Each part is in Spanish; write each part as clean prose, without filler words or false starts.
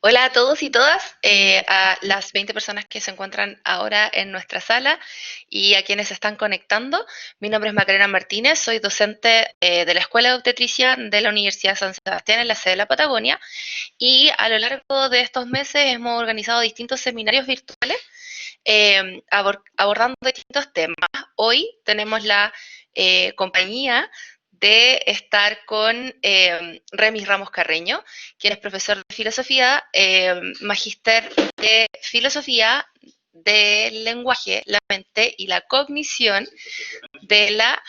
Hola a todos y todas, a las 20 personas que se encuentran ahora en nuestra sala y a quienes se están conectando. Mi nombre es Macarena Martínez, soy docente de la Escuela de Obstetricia de la Universidad San Sebastián en la sede de la Patagonia y a lo largo de estos meses hemos organizado distintos seminarios virtuales abordando distintos temas. Hoy tenemos la compañía de estar con Remis Ramos Carreño, quien es profesor de filosofía, magíster de filosofía del lenguaje, la mente y la cognición de la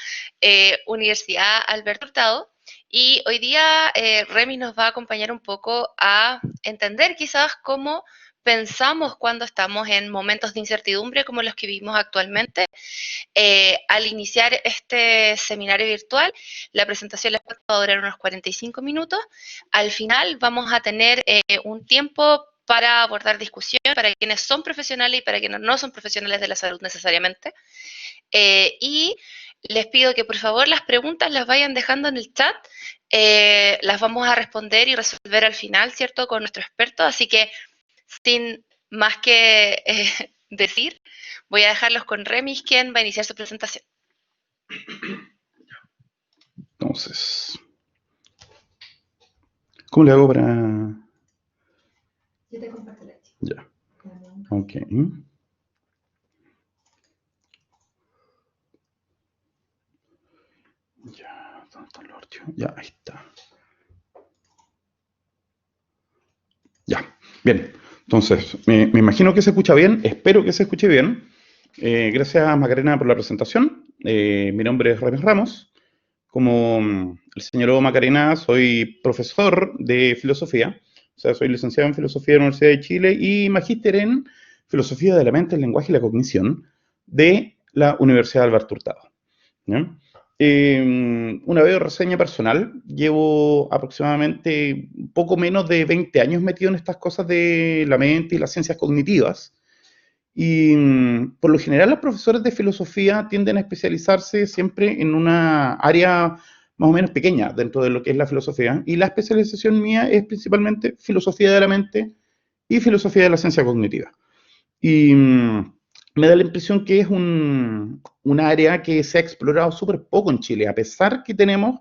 Universidad Alberto Hurtado. Y hoy día Remy nos va a acompañar un poco a entender quizás cómo pensamos cuando estamos en momentos de incertidumbre como los que vivimos actualmente. Al iniciar este seminario virtual, la presentación va a durar unos 45 minutos. Al final vamos a tener un tiempo para abordar discusión para quienes son profesionales y para quienes no son profesionales de la salud necesariamente. Y les pido que por favor las preguntas las vayan dejando en el chat. Las vamos a responder y resolver al final, ¿cierto? Con nuestro experto. Así que sin más que decir, voy a dejarlos con Remis, quien va a iniciar su presentación. Entonces, ¿cómo le hago para...? Yo te comparto la chica. Ya, ok. Ya, ¿dónde está el archivo? Ya, ahí está. Ya, bien. Entonces, me imagino que se escucha bien, espero que se escuche bien. Gracias, Macarena, por la presentación. Mi nombre es Remis Ramos. Como el señor Macarena, soy profesor de filosofía. O sea, soy licenciado en filosofía de la Universidad de Chile y magíster en filosofía de la mente, el lenguaje y la cognición de la Universidad Alberto Hurtado. ¿Ya? Una breve reseña personal. Llevo aproximadamente poco menos de 20 años metido en estas cosas de la mente y las ciencias cognitivas. Y por lo general los profesores de filosofía tienden a especializarse siempre en una área más o menos pequeña dentro de lo que es la filosofía. Y la especialización mía es principalmente filosofía de la mente y filosofía de la ciencia cognitiva. Y me da la impresión que es un área que se ha explorado súper poco en Chile, a pesar que tenemos,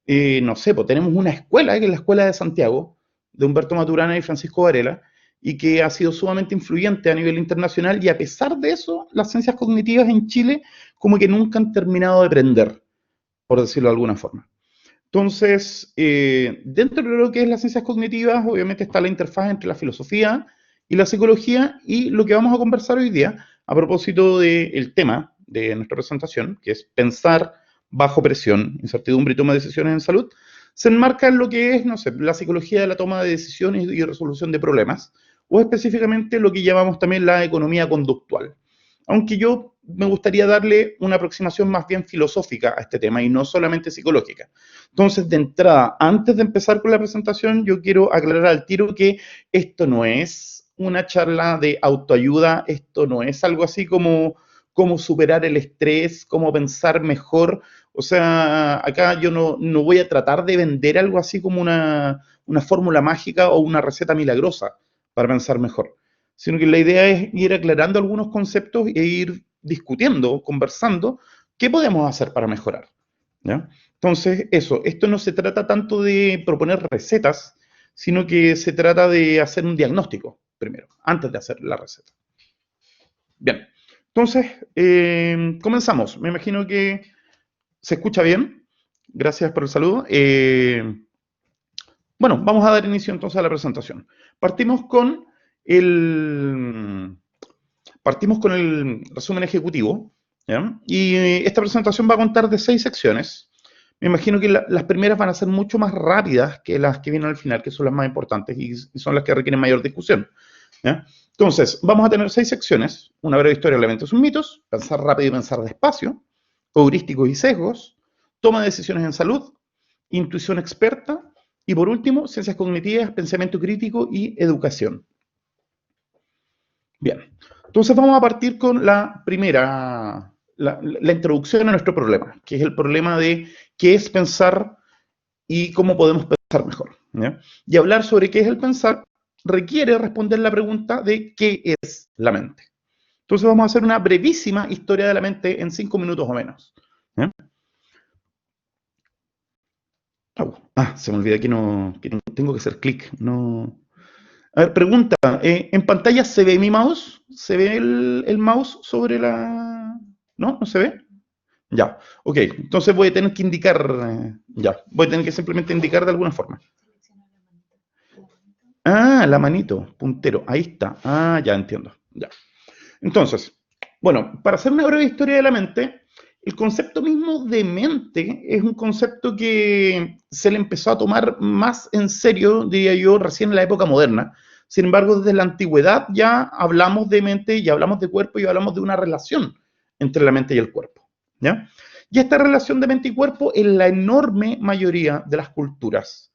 no sé, pues tenemos una escuela, que es la Escuela de Santiago, de Humberto Maturana y Francisco Varela, y que ha sido sumamente influyente a nivel internacional, y a pesar de eso, las ciencias cognitivas en Chile como que nunca han terminado de prender, por decirlo de alguna forma. Entonces, dentro de lo que es las ciencias cognitivas, obviamente está la interfaz entre la filosofía y la psicología, y lo que vamos a conversar hoy día, a propósito del tema de nuestra presentación, que es pensar bajo presión, incertidumbre y toma de decisiones en salud, se enmarca en lo que es, no sé, la psicología de la toma de decisiones y resolución de problemas, o específicamente lo que llamamos también la economía conductual. Aunque yo me gustaría darle una aproximación más bien filosófica a este tema y no solamente psicológica. Entonces, de entrada, antes de empezar con la presentación, yo quiero aclarar al tiro que esto no es una charla de autoayuda, esto no es algo así como cómo superar el estrés, cómo pensar mejor. O sea, acá yo no voy a tratar de vender algo así como una fórmula mágica o una receta milagrosa para pensar mejor, sino que la idea es ir aclarando algunos conceptos e ir discutiendo, conversando, qué podemos hacer para mejorar. ¿Ya? Entonces, esto no se trata tanto de proponer recetas, sino que se trata de hacer un diagnóstico primero, antes de hacer la receta. Bien, entonces, comenzamos. Me imagino que se escucha bien. Gracias por el saludo. Bueno, vamos a dar inicio entonces a la presentación. Partimos con el resumen ejecutivo, ¿ya? Y esta presentación va a contar de 6 secciones. Me imagino que las primeras van a ser mucho más rápidas que las que vienen al final, que son las más importantes y son las que requieren mayor discusión, ¿ya? Entonces, vamos a tener 6 secciones: una breve historia de elementos y mitos, pensar rápido y pensar despacio, heurísticos y sesgos, toma de decisiones en salud, intuición experta y, por último, ciencias cognitivas, pensamiento crítico y educación. Bien, entonces vamos a partir con la primera, la introducción a nuestro problema, que es el problema de qué es pensar y cómo podemos pensar mejor, ¿ya? Y hablar sobre qué es el pensar, requiere responder la pregunta de ¿qué es la mente? Entonces vamos a hacer una brevísima historia de la mente en 5 minutos o menos. ¿Eh? Se me olvidó que no tengo que hacer clic. No. A ver, pregunta. ¿En pantalla se ve mi mouse? ¿Se ve el mouse sobre la...? ¿No? ¿No se ve? Ya. Ok. Entonces voy a tener que indicar... ya. Voy a tener que simplemente indicar de alguna forma. La manito. Puntero. Ahí está. Ya entiendo. Ya. Entonces, bueno, para hacer una breve historia de la mente, el concepto mismo de mente es un concepto que se le empezó a tomar más en serio, diría yo, recién en la época moderna. Sin embargo, desde la antigüedad ya hablamos de mente, ya hablamos de cuerpo y hablamos de una relación entre la mente y el cuerpo. ¿Ya? Y esta relación de mente y cuerpo en la enorme mayoría de las culturas,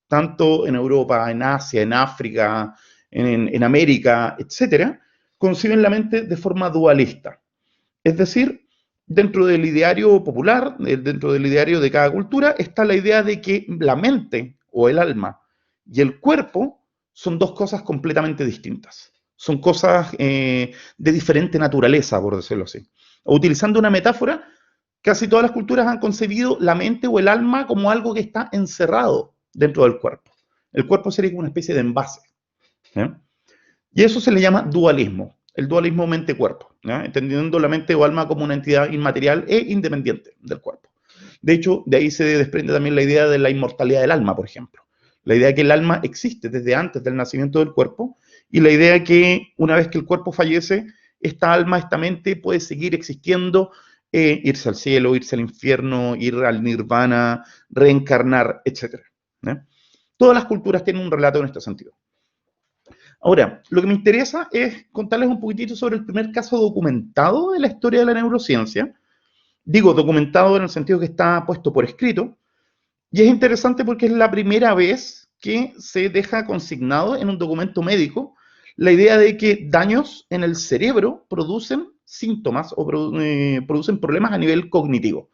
tanto en Europa, en Asia, en África, en América, etcétera, conciben la mente de forma dualista. Es decir, dentro del ideario popular, dentro del ideario de cada cultura, está la idea de que la mente o el alma y el cuerpo son dos cosas completamente distintas. Son cosas de diferente naturaleza, por decirlo así. O utilizando una metáfora, casi todas las culturas han concebido la mente o el alma como algo que está encerrado dentro del cuerpo. El cuerpo sería como una especie de envase. ¿Eh? Y eso se le llama dualismo, el dualismo mente-cuerpo, ¿ya? Entendiendo la mente o alma como una entidad inmaterial e independiente del cuerpo. De hecho, de ahí se desprende también la idea de la inmortalidad del alma, por ejemplo. La idea de que el alma existe desde antes del nacimiento del cuerpo y la idea de que una vez que el cuerpo fallece, esta alma, esta mente puede seguir existiendo, irse al cielo, irse al infierno, ir al nirvana, reencarnar, etc. ¿Ya? Todas las culturas tienen un relato en este sentido. Ahora, lo que me interesa es contarles un poquitito sobre el primer caso documentado de la historia de la neurociencia. Digo, documentado en el sentido que está puesto por escrito. Y es interesante porque es la primera vez que se deja consignado en un documento médico la idea de que daños en el cerebro producen síntomas o producen problemas a nivel cognitivo.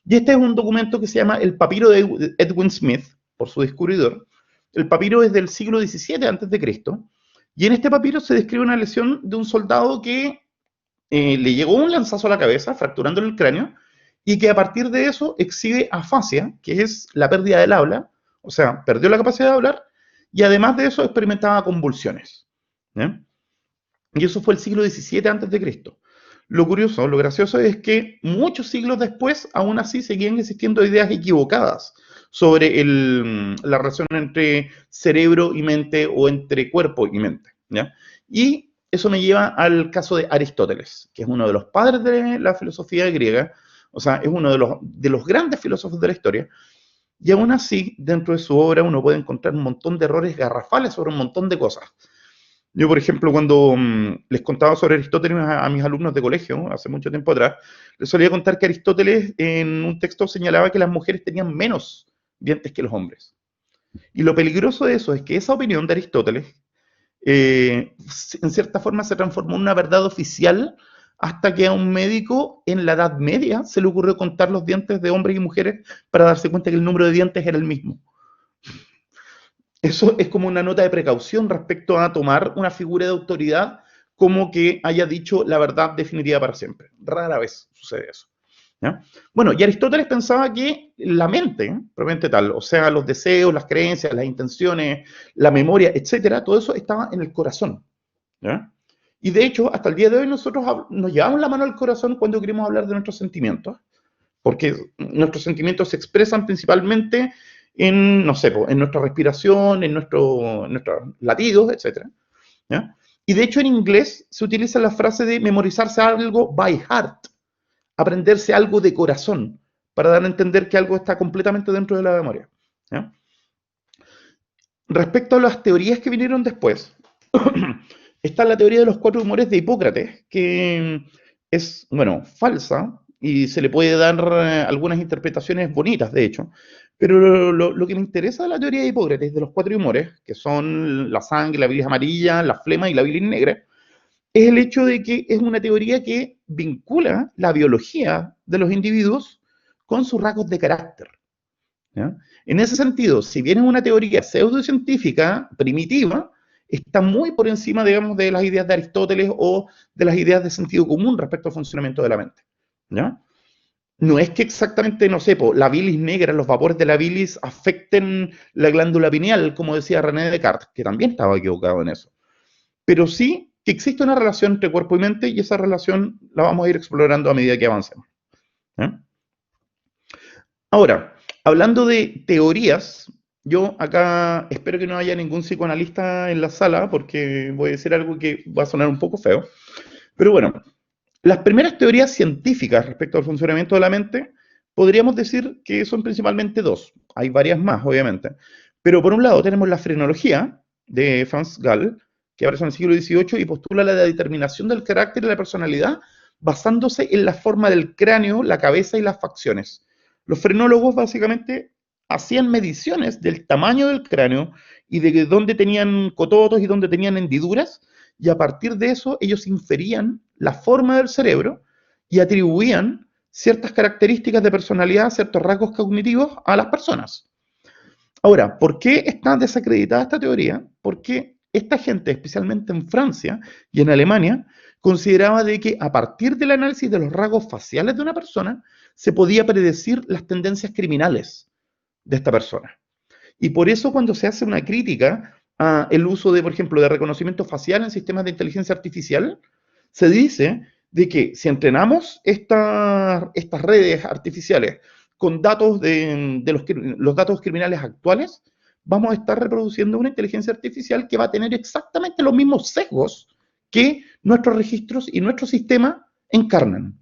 Y este es un documento que se llama el papiro de Edwin Smith, por su descubridor. El papiro es del siglo XVII a.C., y en este papiro se describe una lesión de un soldado que le llegó un lanzazo a la cabeza, fracturándole el cráneo, y que a partir de eso exhibe afasia, que es la pérdida del habla, o sea, perdió la capacidad de hablar, y además de eso experimentaba convulsiones. ¿Eh? Y eso fue el siglo XVII a.C. Lo curioso, lo gracioso es que muchos siglos después, aún así, seguían existiendo ideas equivocadas sobre la relación entre cerebro y mente o entre cuerpo y mente. ¿Ya? Y eso me lleva al caso de Aristóteles, que es uno de los padres de la filosofía griega, o sea, es uno de los grandes filósofos de la historia, y aún así, dentro de su obra uno puede encontrar un montón de errores garrafales sobre un montón de cosas. Yo, por ejemplo, cuando les contaba sobre Aristóteles a mis alumnos de colegio, hace mucho tiempo atrás, les solía contar que Aristóteles en un texto señalaba que las mujeres tenían menos dientes que los hombres. Y lo peligroso de eso es que esa opinión de Aristóteles, en cierta forma, se transformó en una verdad oficial hasta que a un médico en la Edad Media se le ocurrió contar los dientes de hombres y mujeres para darse cuenta que el número de dientes era el mismo. Eso es como una nota de precaución respecto a tomar una figura de autoridad como que haya dicho la verdad definitiva para siempre. Rara vez sucede eso. ¿Ya? Bueno, y Aristóteles pensaba que la mente, propiamente tal, o sea, los deseos, las creencias, las intenciones, la memoria, etcétera, todo eso estaba en el corazón. ¿Ya? Y de hecho, hasta el día de hoy nosotros nos llevamos la mano al corazón cuando queremos hablar de nuestros sentimientos, porque nuestros sentimientos se expresan principalmente en, no sé, en nuestra respiración, en nuestros latidos, etc. ¿Ya? Y de hecho en inglés se utiliza la frase de memorizarse algo by heart, aprenderse algo de corazón, para dar a entender que algo está completamente dentro de la memoria. ¿Ya? Respecto a las teorías que vinieron después, está la teoría de los 4 humores de Hipócrates, que es, bueno, falsa, y se le puede dar algunas interpretaciones bonitas, de hecho, pero lo que me interesa de la teoría de Hipócrates, de los 4 humores, que son la sangre, la bilis amarilla, la flema y la bilis negra, es el hecho de que es una teoría que vincula la biología de los individuos con sus rasgos de carácter. ¿Ya? En ese sentido, si bien es una teoría pseudocientífica, primitiva, está muy por encima, digamos, de las ideas de Aristóteles o de las ideas de sentido común respecto al funcionamiento de la mente, ¿ya? No es que exactamente, no sé, la bilis negra, los vapores de la bilis afecten la glándula pineal, como decía René Descartes, que también estaba equivocado en eso. Pero sí que existe una relación entre cuerpo y mente y esa relación la vamos a ir explorando a medida que avancemos, ¿eh? Ahora, hablando de teorías, yo acá espero que no haya ningún psicoanalista en la sala porque voy a decir algo que va a sonar un poco feo. Pero bueno, las primeras teorías científicas respecto al funcionamiento de la mente, podríamos decir que son principalmente dos. Hay varias más, obviamente. Pero por un lado tenemos la frenología de Franz Gall, que aparece en el siglo XVIII y postula la determinación del carácter y la personalidad basándose en la forma del cráneo, la cabeza y las facciones. Los frenólogos básicamente hacían mediciones del tamaño del cráneo y de dónde tenían cototos y dónde tenían hendiduras, y a partir de eso ellos inferían la forma del cerebro y atribuían ciertas características de personalidad, ciertos rasgos cognitivos a las personas. Ahora, ¿por qué está desacreditada esta teoría? Porque esta gente, especialmente en Francia y en Alemania, consideraba de que a partir del análisis de los rasgos faciales de una persona, se podía predecir las tendencias criminales de esta persona. Y por eso cuando se hace una crítica al uso de, por ejemplo, de reconocimiento facial en sistemas de inteligencia artificial, se dice de que si entrenamos estas redes artificiales con datos de los datos criminales actuales, vamos a estar reproduciendo una inteligencia artificial que va a tener exactamente los mismos sesgos que nuestros registros y nuestro sistema encarnan.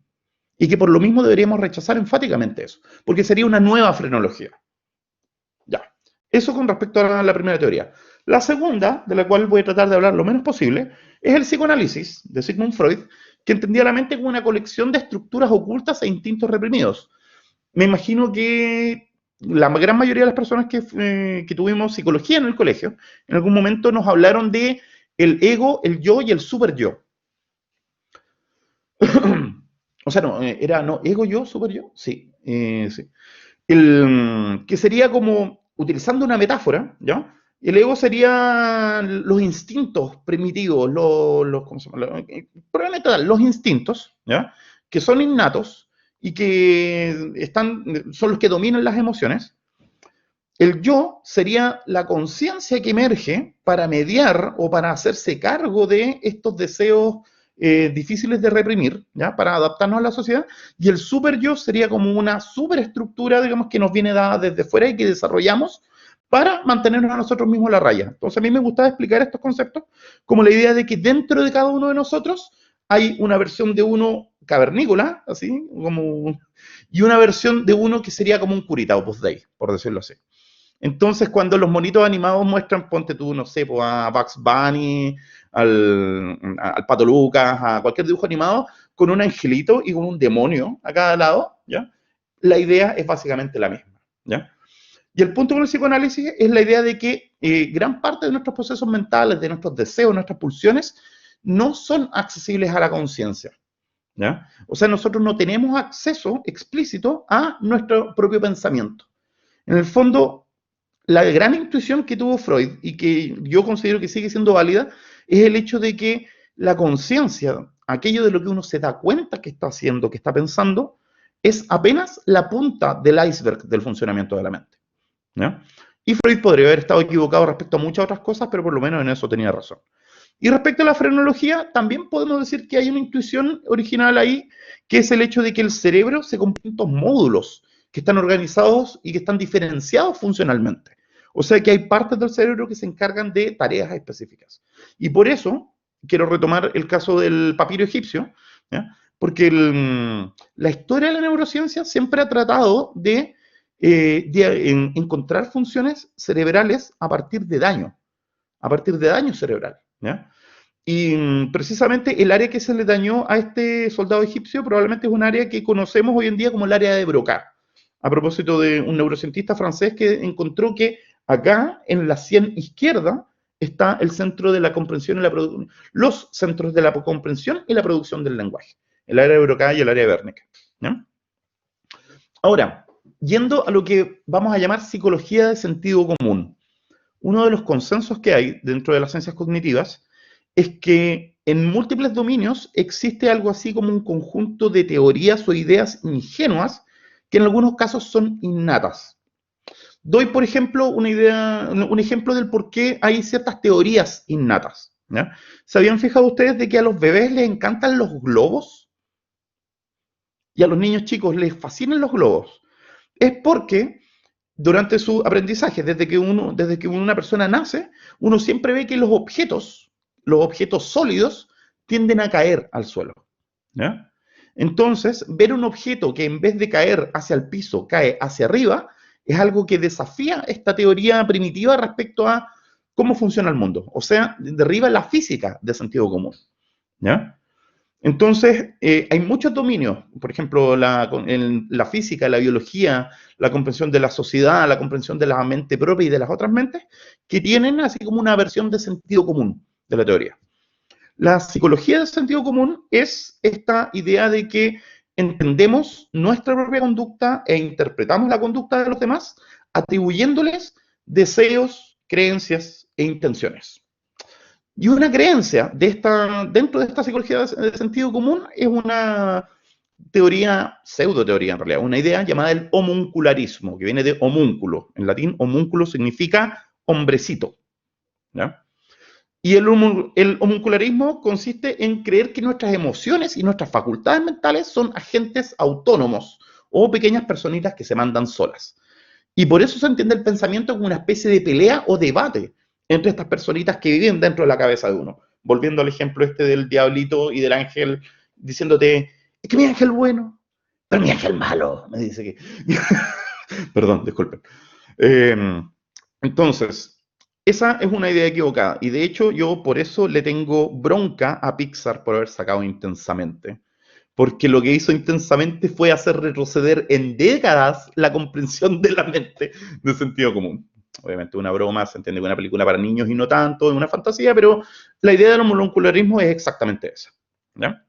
Y que por lo mismo deberíamos rechazar enfáticamente eso, porque sería una nueva frenología. Ya. Eso con respecto a la primera teoría. La segunda, de la cual voy a tratar de hablar lo menos posible, es el psicoanálisis de Sigmund Freud, que entendía la mente como una colección de estructuras ocultas e instintos reprimidos. Me imagino que la gran mayoría de las personas que tuvimos psicología en el colegio, en algún momento nos hablaron de el ego, el yo y el super yo. O sea, no, ego, yo, super yo, sí, sí. Que sería como, utilizando una metáfora, ¿ya? El ego sería los instintos primitivos, ¿cómo se llama? Probablemente los instintos, ¿ya? Que son innatos y que son los que dominan las emociones. El yo sería la conciencia que emerge para mediar o para hacerse cargo de estos deseos difíciles de reprimir, ¿ya? Para adaptarnos a la sociedad. Y el super yo sería como una superestructura, digamos, que nos viene dada desde fuera y que desarrollamos para mantenernos a nosotros mismos a la raya. Entonces a mí me gustaba explicar estos conceptos como la idea de que dentro de cada uno de nosotros hay una versión de uno cavernícola, así, como, y una versión de uno que sería como un curita, Opus Dei, por decirlo así. Entonces, cuando los monitos animados muestran, ponte tú, no sé, pues a Bugs Bunny, al Pato Lucas, a cualquier dibujo animado, con un angelito y con un demonio a cada lado, ¿ya? La idea es básicamente la misma, ¿ya? Y el punto con el psicoanálisis es la idea de que gran parte de nuestros procesos mentales, de nuestros deseos, nuestras pulsiones, no son accesibles a la conciencia, ¿ya? O sea, nosotros no tenemos acceso explícito a nuestro propio pensamiento. En el fondo, la gran intuición que tuvo Freud y que yo considero que sigue siendo válida es el hecho de que la conciencia, aquello de lo que uno se da cuenta que está haciendo, que está pensando, es apenas la punta del iceberg del funcionamiento de la mente, ¿ya? Y Freud podría haber estado equivocado respecto a muchas otras cosas, pero por lo menos en eso tenía razón. Y respecto a la frenología, también podemos decir que hay una intuición original ahí, que es el hecho de que el cerebro se compone en dos módulos que están organizados y que están diferenciados funcionalmente. O sea que hay partes del cerebro que se encargan de tareas específicas. Y por eso quiero retomar el caso del papiro egipcio, ¿ya? Porque la historia de la neurociencia siempre ha tratado de encontrar funciones cerebrales a partir de daño cerebral, ¿ya? Y precisamente el área que se le dañó a este soldado egipcio probablemente es un área que conocemos hoy en día como el área de Broca, a propósito de un neurocientista francés que encontró que acá, en la sien izquierda, está el centro de la comprensión y los centros de la comprensión y la producción del lenguaje, el área de Broca y el área de Wernicke, ¿ya? Ahora, yendo a lo que vamos a llamar psicología de sentido común. uno de los consensos que hay dentro de las ciencias cognitivas es que en múltiples dominios existe algo así como un conjunto de teorías o ideas ingenuas que en algunos casos son innatas. Doy, por ejemplo, un ejemplo del por qué hay ciertas teorías innatas, ¿ya? ¿Se habían fijado ustedes de que a los bebés les encantan los globos? Y a los niños chicos les fascinan los globos. Es porque durante su aprendizaje, desde que una persona nace, uno siempre ve que los objetos sólidos, tienden a caer al suelo, ¿ya? Entonces, ver un objeto que en vez de caer hacia el piso, cae hacia arriba, es algo que desafía esta teoría primitiva respecto a cómo funciona el mundo. O sea, derriba la física de sentido común, ¿ya? Entonces, hay muchos dominios, por ejemplo, la física, la biología, la comprensión de la sociedad, la comprensión de la mente propia y de las otras mentes, que tienen así como una versión de sentido común de la teoría. La psicología del sentido común es esta idea de que entendemos nuestra propia conducta e interpretamos la conducta de los demás, atribuyéndoles deseos, creencias e intenciones. Y una creencia dentro de esta psicología de sentido común es una teoría, pseudo-teoría en realidad, una idea llamada el homuncularismo, que viene de homúnculo. En latín, homúnculo significa hombrecito, ¿ya? Y el homuncularismo consiste en creer que nuestras emociones y nuestras facultades mentales son agentes autónomos o pequeñas personitas que se mandan solas. Y por eso se entiende el pensamiento como una especie de pelea o debate entre estas personitas que viven dentro de la cabeza de uno. Volviendo al ejemplo este del diablito y del ángel diciéndote, es que mi ángel bueno, pero mi ángel malo, me dice que... Perdón, disculpen. Entonces, esa es una idea equivocada. Y de hecho, yo por eso le tengo bronca a Pixar por haber sacado Intensamente. Porque lo que hizo Intensamente fue hacer retroceder en décadas la comprensión de la mente de sentido común. Obviamente una broma, se entiende que una película para niños y no tanto, es una fantasía, pero la idea del molecularismo es exactamente esa, ¿ya?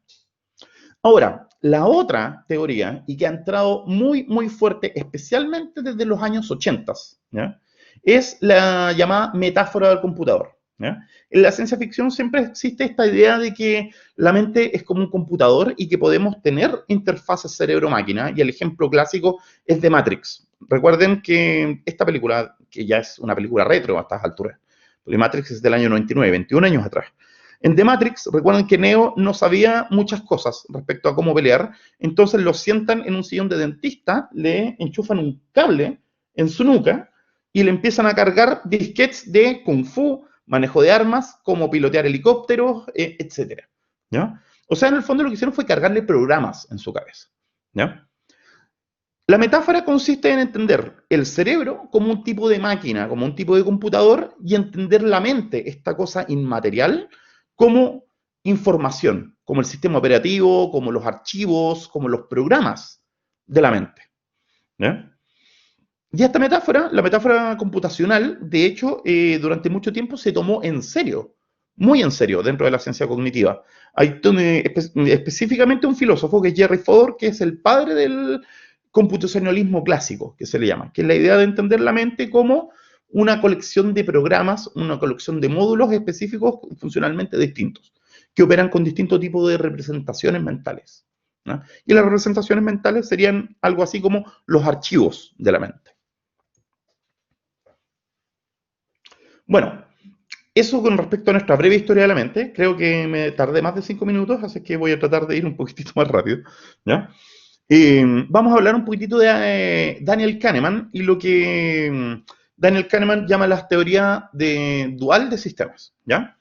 Ahora, la otra teoría, y que ha entrado muy, muy fuerte, especialmente desde los años 80, ¿ya?, es la llamada metáfora del computador, ¿ya? En la ciencia ficción siempre existe esta idea de que la mente es como un computador y que podemos tener interfaces cerebro-máquina, y el ejemplo clásico es de Matrix. Recuerden que esta película, que ya es una película retro a estas alturas, porque Matrix es del año 99, 21 años atrás. En The Matrix, recuerden que Neo no sabía muchas cosas respecto a cómo pelear, entonces lo sientan en un sillón de dentista, le enchufan un cable en su nuca y le empiezan a cargar disquetes de kung fu, manejo de armas, cómo pilotear helicópteros, etc. ¿Ya? O sea, en el fondo lo que hicieron fue cargarle programas en su cabeza, ¿ya? La metáfora consiste en entender el cerebro como un tipo de máquina, como un tipo de computador, y entender la mente, esta cosa inmaterial, como información, como el sistema operativo, como los archivos, como los programas de la mente, ¿ya? Y esta metáfora, la metáfora computacional, de hecho, durante mucho tiempo se tomó en serio, muy en serio, dentro de la ciencia cognitiva. Hay específicamente un filósofo que es Jerry Fodor, que es el padre del computacionalismo clásico, que se le llama, que es la idea de entender la mente como una colección de programas, una colección de módulos específicos funcionalmente distintos, que operan con distintos tipos de representaciones mentales, ¿no? Y las representaciones mentales serían algo así como los archivos de la mente. Bueno, eso con respecto a nuestra breve historia de la mente. Creo que me tardé más de 5 minutos, así que voy a tratar de ir un poquitito más rápido, ¿ya? Vamos a hablar un poquitito de Daniel Kahneman y lo que Daniel Kahneman llama las teorías dual de sistemas, ¿ya?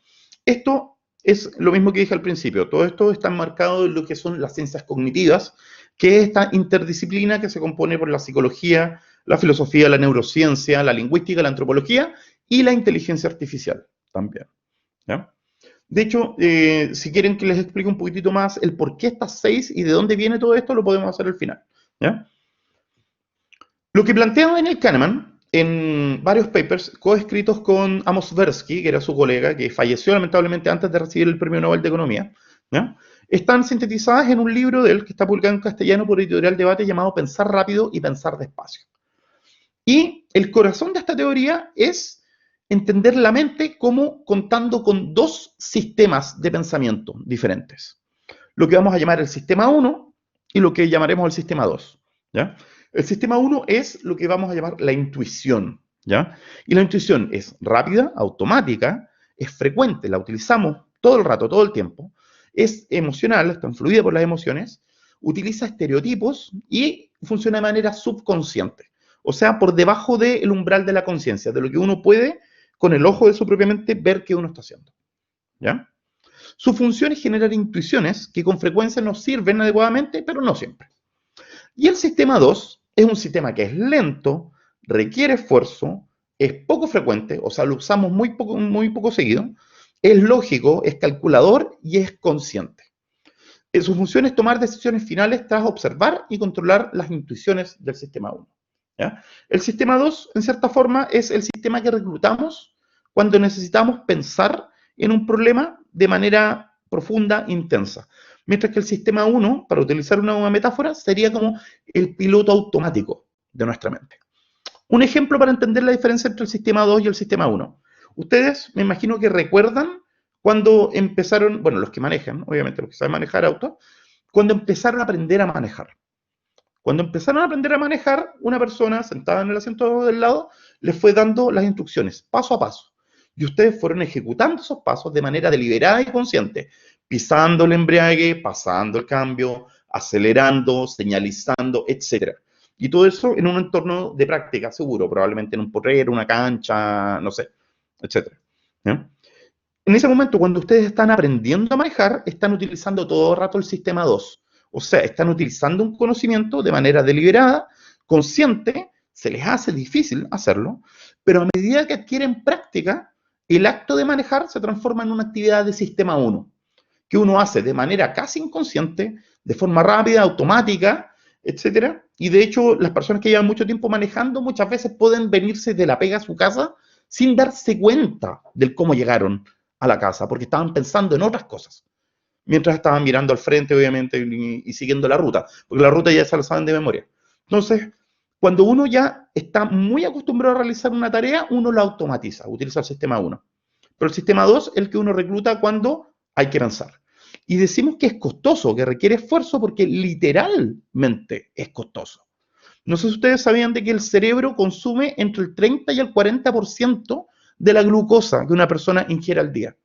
Esto es lo mismo que dije al principio. Todo esto está enmarcado en lo que son las ciencias cognitivas, que es esta interdisciplina que se compone por la psicología, la filosofía, la neurociencia, la lingüística, la antropología y la inteligencia artificial también, ¿ya? De hecho, si quieren que les explique un poquitito más el por qué estas 6 y de dónde viene todo esto, lo podemos hacer al final, ¿ya? Lo que plantea Daniel Kahneman en varios papers coescritos con Amos Tversky, que era su colega, que falleció lamentablemente antes de recibir el Premio Nobel de Economía, ¿ya?, están sintetizadas en un libro de él que está publicado en castellano por Editorial Debate llamado Pensar rápido y pensar despacio. Y el corazón de esta teoría es entender la mente como contando con dos sistemas de pensamiento diferentes. Lo que vamos a llamar el sistema 1 y lo que llamaremos el sistema 2. ¿Ya? El sistema 1 es lo que vamos a llamar la intuición. ¿Ya? Y la intuición es rápida, automática, es frecuente, la utilizamos todo el rato, todo el tiempo, es emocional, está influida por las emociones, utiliza estereotipos y funciona de manera subconsciente. O sea, por debajo del umbral de la conciencia, de lo que uno puede, con el ojo de su propia mente, ver qué uno está haciendo. ¿Ya? Su función es generar intuiciones que con frecuencia nos sirven adecuadamente, pero no siempre. Y el sistema 2 es un sistema que es lento, requiere esfuerzo, es poco frecuente, o sea, lo usamos muy poco seguido, es lógico, es calculador y es consciente. Su función es tomar decisiones finales tras observar y controlar las intuiciones del sistema 1. ¿Ya? El sistema 2, en cierta forma, es el sistema que reclutamos cuando necesitamos pensar en un problema de manera profunda, intensa. Mientras que el sistema 1, para utilizar una metáfora, sería como el piloto automático de nuestra mente. Un ejemplo para entender la diferencia entre el sistema 2 y el sistema 1. Ustedes, me imagino que recuerdan cuando empezaron, bueno, los que manejan, obviamente los que saben manejar autos, cuando empezaron a aprender a manejar. Cuando empezaron a aprender a manejar, una persona sentada en el asiento del lado les fue dando las instrucciones, paso a paso. Y ustedes fueron ejecutando esos pasos de manera deliberada y consciente, pisando el embrague, pasando el cambio, acelerando, señalizando, etc. Y todo eso en un entorno de práctica seguro, probablemente en un porrero, una cancha, no sé, etc. ¿Ya? En ese momento, cuando ustedes están aprendiendo a manejar, están utilizando todo el rato el sistema 2. O sea, están utilizando un conocimiento de manera deliberada, consciente, se les hace difícil hacerlo, pero a medida que adquieren práctica, el acto de manejar se transforma en una actividad de sistema 1, que uno hace de manera casi inconsciente, de forma rápida, automática, etcétera. Y de hecho, las personas que llevan mucho tiempo manejando muchas veces pueden venirse de la pega a su casa sin darse cuenta del cómo llegaron a la casa, porque estaban pensando en otras cosas, mientras estaban mirando al frente, obviamente, y siguiendo la ruta, porque la ruta ya se la saben de memoria. Entonces, cuando uno ya está muy acostumbrado a realizar una tarea, uno la automatiza, utiliza el sistema 1. Pero el sistema 2 es el que uno recluta cuando hay que pensar. Y decimos que es costoso, que requiere esfuerzo, porque literalmente es costoso. No sé si ustedes sabían de que el cerebro consume entre el 30 y el 40% de la glucosa que una persona ingiere al día.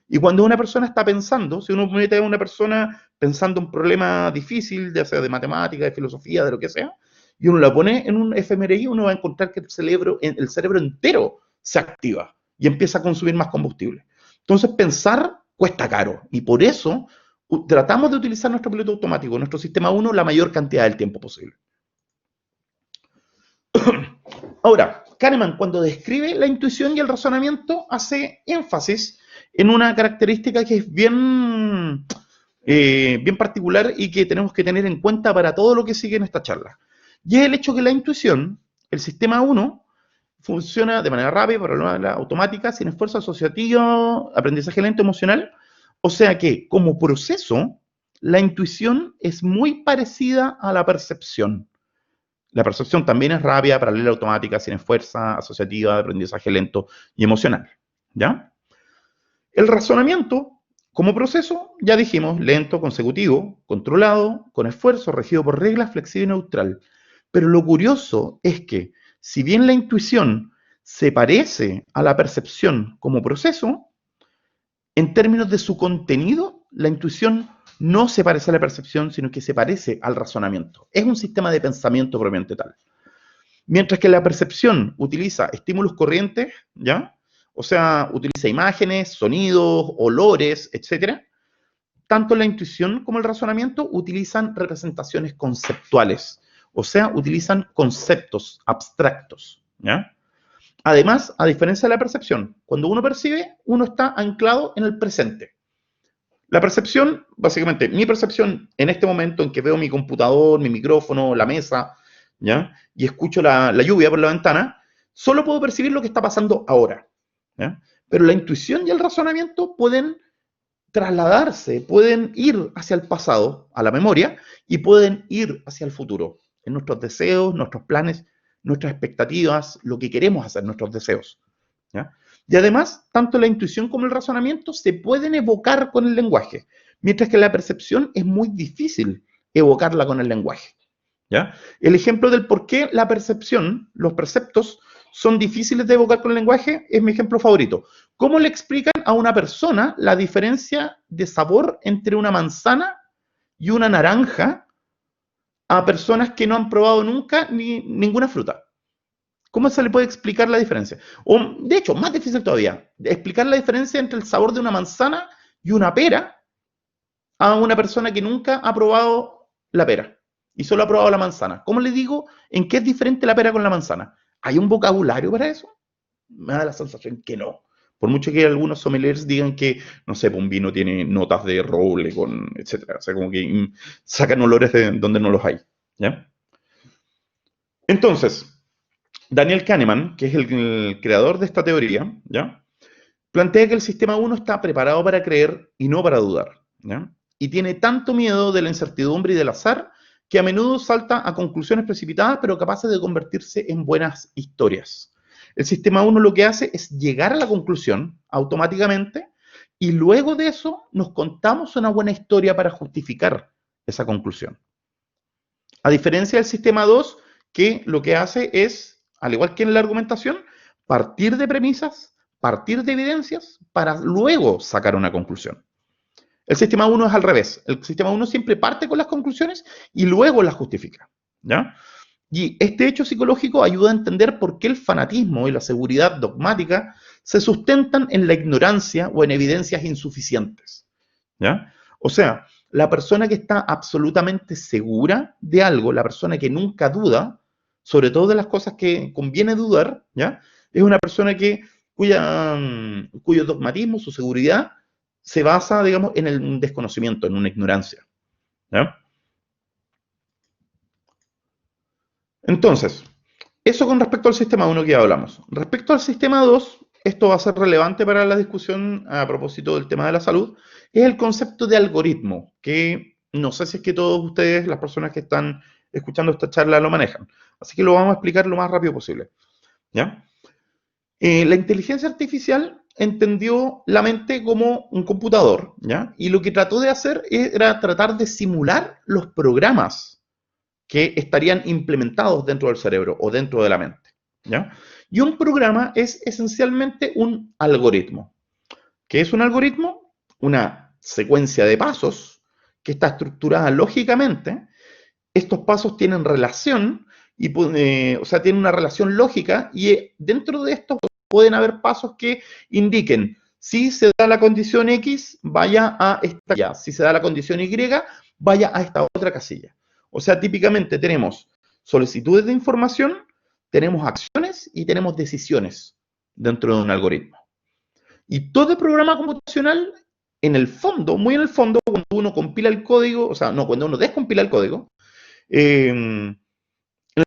Y cuando una persona está pensando, si uno mete a una persona pensando un problema difícil, ya sea de matemática, de filosofía, de lo que sea, y uno la pone en un fMRI, uno va a encontrar que el cerebro entero se activa y empieza a consumir más combustible. Entonces, pensar cuesta caro y por eso tratamos de utilizar nuestro piloto automático, nuestro sistema 1, la mayor cantidad del tiempo posible. Ahora, Kahneman, cuando describe la intuición y el razonamiento, hace énfasis en una característica que es bien particular y que tenemos que tener en cuenta para todo lo que sigue en esta charla. Y es el hecho que la intuición, el sistema 1, funciona de manera rápida, automática, sin esfuerzo asociativo, aprendizaje lento, emocional. O sea que, como proceso, la intuición es muy parecida a la percepción. La percepción también es rápida, paralela, automática, sin esfuerzo, asociativa, de aprendizaje lento y emocional. ¿Ya? El razonamiento, como proceso, ya dijimos, lento, consecutivo, controlado, con esfuerzo, regido por reglas, flexible y neutral. Pero lo curioso es que, si bien la intuición se parece a la percepción como proceso, en términos de su contenido, la intuición no se parece a la percepción, sino que se parece al razonamiento. Es un sistema de pensamiento propiamente tal. Mientras que la percepción utiliza estímulos corrientes, ¿ya? O sea, utiliza imágenes, sonidos, olores, etc. Tanto la intuición como el razonamiento utilizan representaciones conceptuales. O sea, utilizan conceptos abstractos, ¿ya? Además, a diferencia de la percepción, cuando uno percibe, uno está anclado en el presente. La percepción, básicamente, mi percepción en este momento en que veo mi computador, mi micrófono, la mesa, ¿ya? Y escucho la lluvia por la ventana, solo puedo percibir lo que está pasando ahora, ¿ya? Pero la intuición y el razonamiento pueden trasladarse, pueden ir hacia el pasado, a la memoria, y pueden ir hacia el futuro, en nuestros deseos, nuestros planes, nuestras expectativas, lo que queremos hacer, nuestros deseos. ¿ya? Y además, tanto la intuición como el razonamiento se pueden evocar con el lenguaje, mientras que la percepción es muy difícil evocarla con el lenguaje, ¿ya? El ejemplo del por qué la percepción, los perceptos, son difíciles de evocar con el lenguaje es mi ejemplo favorito. ¿Cómo le explican a una persona la diferencia de sabor entre una manzana y una naranja a personas que no han probado nunca ninguna fruta? ¿Cómo se le puede explicar la diferencia? O, de hecho, más difícil todavía, explicar la diferencia entre el sabor de una manzana y una pera a una persona que nunca ha probado la pera y solo ha probado la manzana. ¿Cómo le digo en qué es diferente la pera con la manzana? ¿Hay un vocabulario para eso? Me da la sensación que no. Por mucho que algunos sommeliers digan que, no sé, un vino tiene notas de roble, con, etcétera. O sea, como que sacan olores de donde no los hay. ¿Ya? Entonces, Daniel Kahneman, que es el creador de esta teoría, ¿ya? Plantea que el sistema 1 está preparado para creer y no para dudar, ¿ya? Y tiene tanto miedo de la incertidumbre y del azar que a menudo salta a conclusiones precipitadas, pero capaces de convertirse en buenas historias. El sistema 1 lo que hace es llegar a la conclusión automáticamente y luego de eso nos contamos una buena historia para justificar esa conclusión. A diferencia del sistema 2, que lo que hace es, al igual que en la argumentación, partir de premisas, partir de evidencias, para luego sacar una conclusión. El sistema 1 es al revés. El sistema 1 siempre parte con las conclusiones y luego las justifica, ¿ya? Y este hecho psicológico ayuda a entender por qué el fanatismo y la seguridad dogmática se sustentan en la ignorancia o en evidencias insuficientes, ¿ya? O sea, la persona que está absolutamente segura de algo, la persona que nunca duda, sobre todo de las cosas que conviene dudar, ¿ya? Es una persona cuyo dogmatismo, su seguridad, se basa, digamos, en el desconocimiento, en una ignorancia, ¿ya? Entonces, eso con respecto al sistema 1 que ya hablamos. Respecto al sistema 2, esto va a ser relevante para la discusión a propósito del tema de la salud, es el concepto de algoritmo, que no sé si es que todos ustedes, las personas que están escuchando esta charla, lo manejan. Así que lo vamos a explicar lo más rápido posible, ¿ya? La inteligencia artificial entendió la mente como un computador, ¿ya? Y lo que trató de hacer era tratar de simular los programas que estarían implementados dentro del cerebro o dentro de la mente, ¿ya? Y un programa es esencialmente un algoritmo. ¿Qué es un algoritmo? Una secuencia de pasos que está estructurada lógicamente. Estos pasos tienen relación, o sea, tienen una relación lógica y dentro de estos pueden haber pasos que indiquen si se da la condición X, vaya a esta casilla. Si se da la condición Y, vaya a esta otra casilla. O sea, típicamente tenemos solicitudes de información, tenemos acciones y tenemos decisiones dentro de un algoritmo. Y todo programa computacional, en el fondo, muy en el fondo, cuando uno compila el código, o sea, no, cuando uno descompila el código, en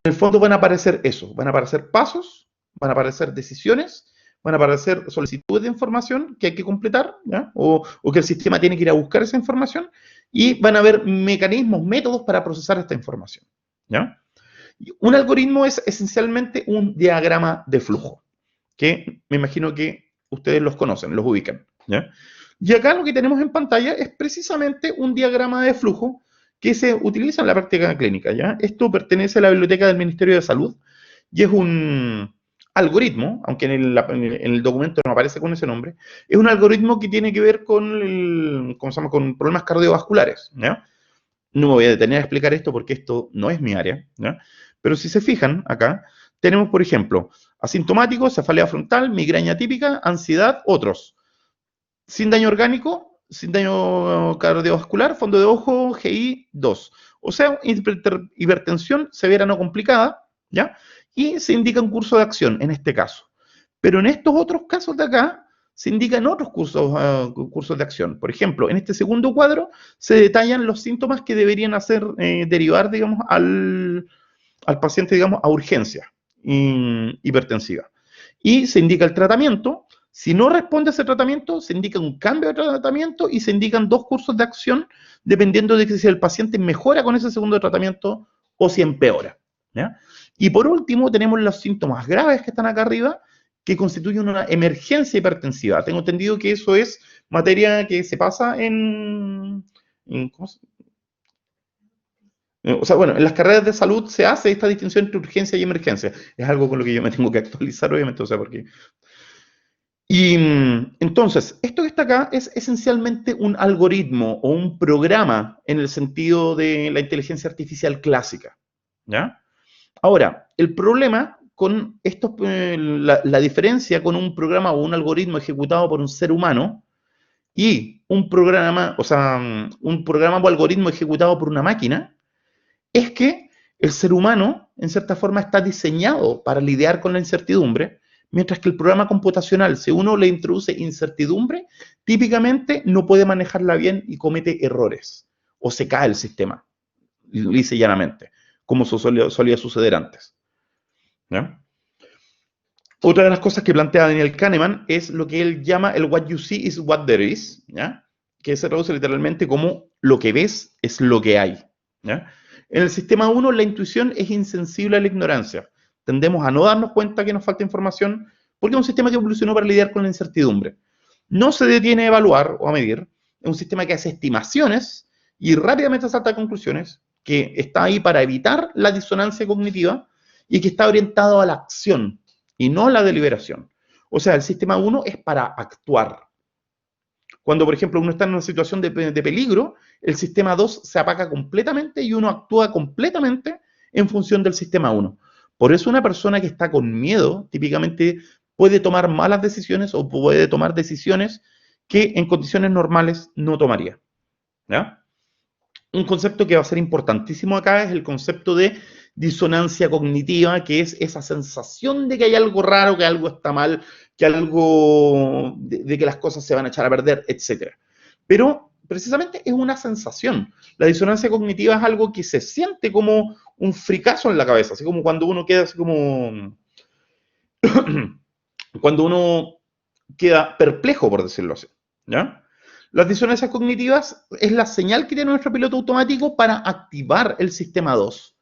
el fondo van a aparecer eso, van a aparecer pasos, van a aparecer decisiones, van a aparecer solicitudes de información que hay que completar, ¿ya? O que el sistema tiene que ir a buscar esa información, y van a haber mecanismos, métodos para procesar esta información, ¿ya? Un algoritmo es esencialmente un diagrama de flujo, que me imagino que ustedes los conocen, los ubican, ¿ya? Y acá lo que tenemos en pantalla es precisamente un diagrama de flujo que se utiliza en la práctica clínica, ¿ya? Esto pertenece a la biblioteca del Ministerio de Salud y es un algoritmo, aunque en el documento no aparece con ese nombre, es un algoritmo que tiene que ver con, ¿cómo se llama?, con problemas cardiovasculares, ¿ya? No me voy a detener a explicar esto porque esto no es mi área, ¿ya? Pero si se fijan acá, tenemos, por ejemplo, asintomáticos, cefalea frontal, migraña típica, ansiedad, otros. Sin daño orgánico, sin daño cardiovascular, fondo de ojo, GI 2. O sea, hipertensión severa no complicada, ¿ya? Y se indica un curso de acción en este caso. Pero en estos otros casos de acá, se indican otros cursos de acción. Por ejemplo, en este segundo cuadro se detallan los síntomas que deberían hacer derivar, digamos, al paciente, digamos, a urgencia hipertensiva. Y se indica el tratamiento. Si no responde a ese tratamiento, se indica un cambio de tratamiento y se indican dos cursos de acción dependiendo de si el paciente mejora con ese segundo tratamiento o si empeora, ¿ya? Y por último, tenemos los síntomas graves que están acá arriba que constituyen una emergencia hipertensiva. Tengo entendido que eso es materia que se pasa ¿cómo se o sea, bueno, en las carreras de salud se hace esta distinción entre urgencia y emergencia. Es algo con lo que yo me tengo que actualizar, obviamente, o sea, porque... Y entonces, esto que está acá es esencialmente un algoritmo o un programa en el sentido de la inteligencia artificial clásica, ¿ya? Ahora, el problema con esto, la diferencia con un programa o un algoritmo ejecutado por un ser humano y un programa, o sea, un programa o algoritmo ejecutado por una máquina, es que el ser humano, en cierta forma, está diseñado para lidiar con la incertidumbre, mientras que el programa computacional, si uno le introduce incertidumbre, típicamente no puede manejarla bien y comete errores, o se cae el sistema, lisa y llanamente, como solía suceder antes, ¿ya? Otra de las cosas que plantea Daniel Kahneman es lo que él llama el what you see is what there is, ¿ya? Que se traduce literalmente como lo que ves es lo que hay, ¿ya? En el sistema 1 la intuición es insensible a la ignorancia. Tendemos a no darnos cuenta que nos falta información porque es un sistema que evolucionó para lidiar con la incertidumbre. No se detiene a evaluar o a medir, es un sistema que hace estimaciones y rápidamente salta a conclusiones, que está ahí para evitar la disonancia cognitiva y que está orientado a la acción y no la deliberación. O sea, el sistema 1 es para actuar. Cuando, por ejemplo, uno está en una situación de peligro, el sistema 2 se apaga completamente y uno actúa completamente en función del sistema 1. Por eso una persona que está con miedo típicamente puede tomar malas decisiones o puede tomar decisiones que en condiciones normales no tomaría, ¿ya? Un concepto que va a ser importantísimo acá es el concepto de disonancia cognitiva, que es esa sensación de que hay algo raro, que algo está mal, que algo de que las cosas se van a echar a perder, etc. Pero precisamente es una sensación. La disonancia cognitiva es algo que se siente como un fricazo en la cabeza, así como cuando uno queda así como... cuando uno queda perplejo, por decirlo así, ¿ya? Las disonancias cognitivas es la señal que tiene nuestro piloto automático para activar el sistema 2,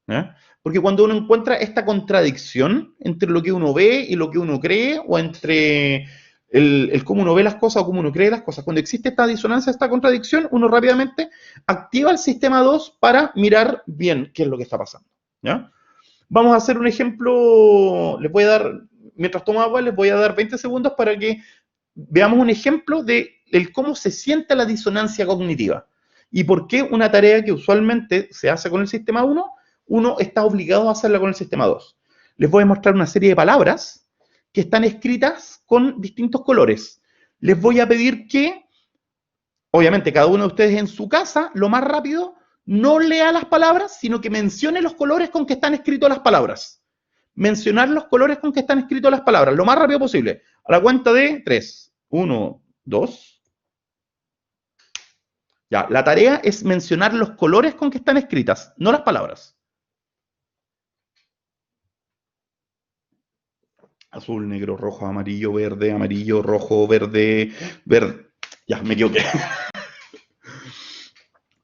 ¿ya? Porque cuando uno encuentra esta contradicción entre lo que uno ve y lo que uno cree, o entre el cómo uno ve las cosas o cómo uno cree las cosas, cuando existe esta disonancia, esta contradicción, uno rápidamente activa el sistema 2 para mirar bien qué es lo que está pasando, ¿ya? Vamos a hacer un ejemplo, les voy a dar, mientras tomo agua, les voy a dar 20 segundos para que veamos un ejemplo de cómo se siente la disonancia cognitiva y por qué una tarea que usualmente se hace con el sistema 1, uno está obligado a hacerla con el sistema 2. Les voy a mostrar una serie de palabras que están escritas con distintos colores. Les voy a pedir que, obviamente, cada uno de ustedes en su casa, lo más rápido, no lea las palabras, sino que mencione los colores con que están escritas las palabras. Mencionar los colores con que están escritas las palabras, lo más rápido posible. A la cuenta de 3. 1, 2. Ya, la tarea es mencionar los colores con que están escritas, no las palabras. Azul, negro, rojo, amarillo, rojo, verde, verde. Ya, me equivoqué.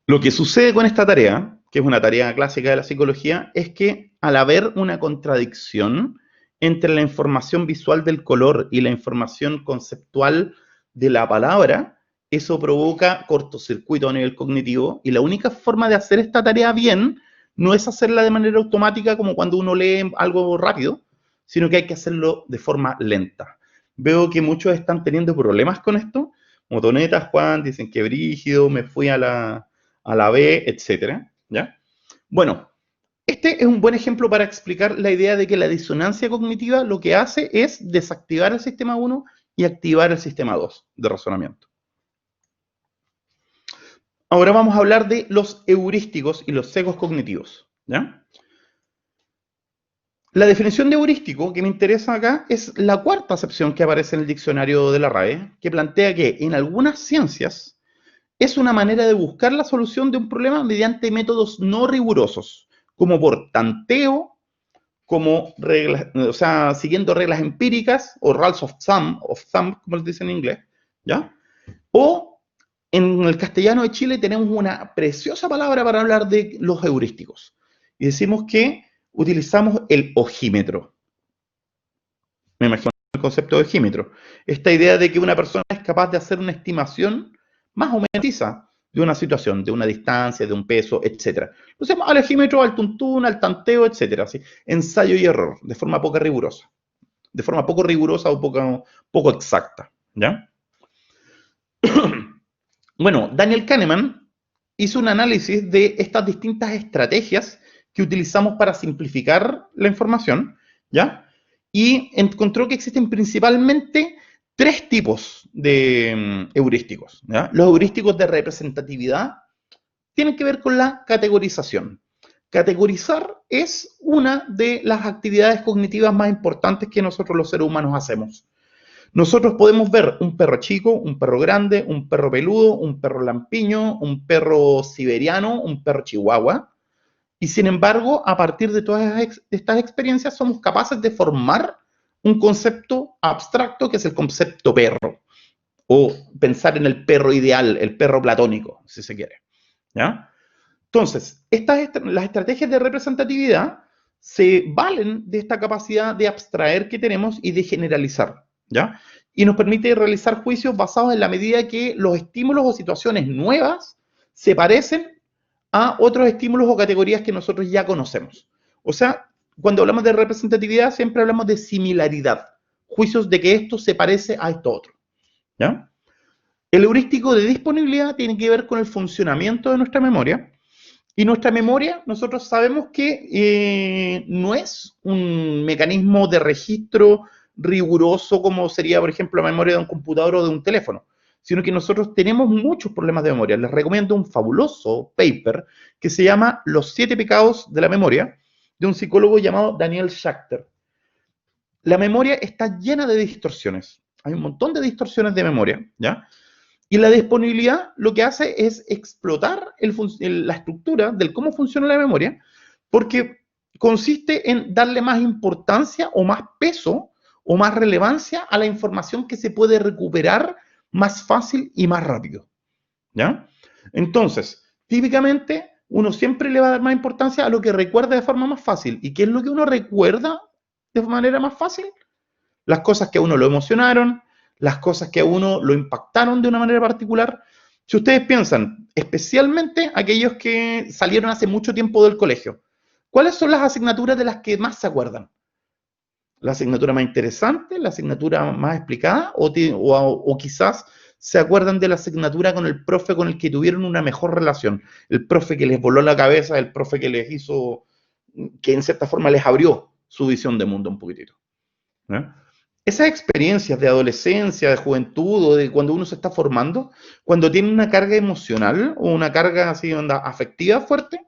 Lo que sucede con esta tarea, que es una tarea clásica de la psicología, es que al haber una contradicción entre la información visual del color y la información conceptual de la palabra, eso provoca cortocircuito a nivel cognitivo y la única forma de hacer esta tarea bien no es hacerla de manera automática como cuando uno lee algo rápido, sino que hay que hacerlo de forma lenta. Veo que muchos están teniendo problemas con esto. Motonetas, Juan, dicen que brígido, me fui a la B, etcétera, ¿ya? Bueno, este es un buen ejemplo para explicar la idea de que la disonancia cognitiva lo que hace es desactivar el sistema 1 y activar el sistema 2 de razonamiento. Ahora vamos a hablar de los heurísticos y los sesgos cognitivos, ¿ya? La definición de heurístico que me interesa acá es la cuarta acepción que aparece en el diccionario de la RAE, que plantea que en algunas ciencias es una manera de buscar la solución de un problema mediante métodos no rigurosos, como por tanteo, como reglas, o sea, siguiendo reglas empíricas, o rules of thumb, como les dicen en inglés, ¿ya? O en el castellano de Chile tenemos una preciosa palabra para hablar de los heurísticos. Y decimos que utilizamos el ojímetro. Me imagino el concepto de ojímetro. Esta idea de que una persona es capaz de hacer una estimación más o menos precisa de una situación, de una distancia, de un peso, etcétera. Lo hacemos al ojímetro, al tuntún, al tanteo, etcétera. ¿Sí? Ensayo y error, de forma poco rigurosa. De forma poco rigurosa o poco exacta. ¿Ya? Bueno, Daniel Kahneman hizo un análisis de estas distintas estrategias que utilizamos para simplificar la información, ¿ya? Y encontró que existen principalmente tres tipos de heurísticos, ¿ya? Los heurísticos de representatividad tienen que ver con la categorización. Categorizar es una de las actividades cognitivas más importantes que nosotros los seres humanos hacemos. Nosotros podemos ver un perro chico, un perro grande, un perro peludo, un perro lampiño, un perro siberiano, un perro chihuahua. Y sin embargo, a partir de todas estas experiencias, somos capaces de formar un concepto abstracto que es el concepto perro. O pensar en el perro ideal, el perro platónico, si se quiere. ¿Ya? Entonces, las estrategias de representatividad se valen de esta capacidad de abstraer que tenemos y de generalizar, ¿ya? Y nos permite realizar juicios basados en la medida que los estímulos o situaciones nuevas se parecen a otros estímulos o categorías que nosotros ya conocemos. O sea, cuando hablamos de representatividad siempre hablamos de similaridad, juicios de que esto se parece a esto otro, ¿ya? El heurístico de disponibilidad tiene que ver con el funcionamiento de nuestra memoria. Y nuestra memoria, nosotros sabemos que no es un mecanismo de registro riguroso como sería, por ejemplo, la memoria de un computador o de un teléfono, sino que nosotros tenemos muchos problemas de memoria. Les recomiendo un fabuloso paper que se llama Los 7 pecados de la memoria, de un psicólogo llamado Daniel Schachter. La memoria está llena de distorsiones. Hay un montón de distorsiones de memoria, ¿ya? Y la disponibilidad lo que hace es explotar la estructura del cómo funciona la memoria, porque consiste en darle más importancia o más peso o más relevancia a la información que se puede recuperar más fácil y más rápido. ¿Ya? Entonces, típicamente uno siempre le va a dar más importancia a lo que recuerda de forma más fácil. ¿Y qué es lo que uno recuerda de manera más fácil? Las cosas que a uno lo emocionaron, las cosas que a uno lo impactaron de una manera particular. Si ustedes piensan, especialmente aquellos que salieron hace mucho tiempo del colegio, ¿cuáles son las asignaturas de las que más se acuerdan? ¿La asignatura más interesante, la asignatura más explicada o quizás se acuerdan de la asignatura con el profe con el que tuvieron una mejor relación? El profe que les voló la cabeza, el profe que les hizo, que en cierta forma les abrió su visión de mundo un poquitito. ¿No? Esas experiencias de adolescencia, de juventud o de cuando uno se está formando, cuando tiene una carga emocional o una carga así onda afectiva fuerte,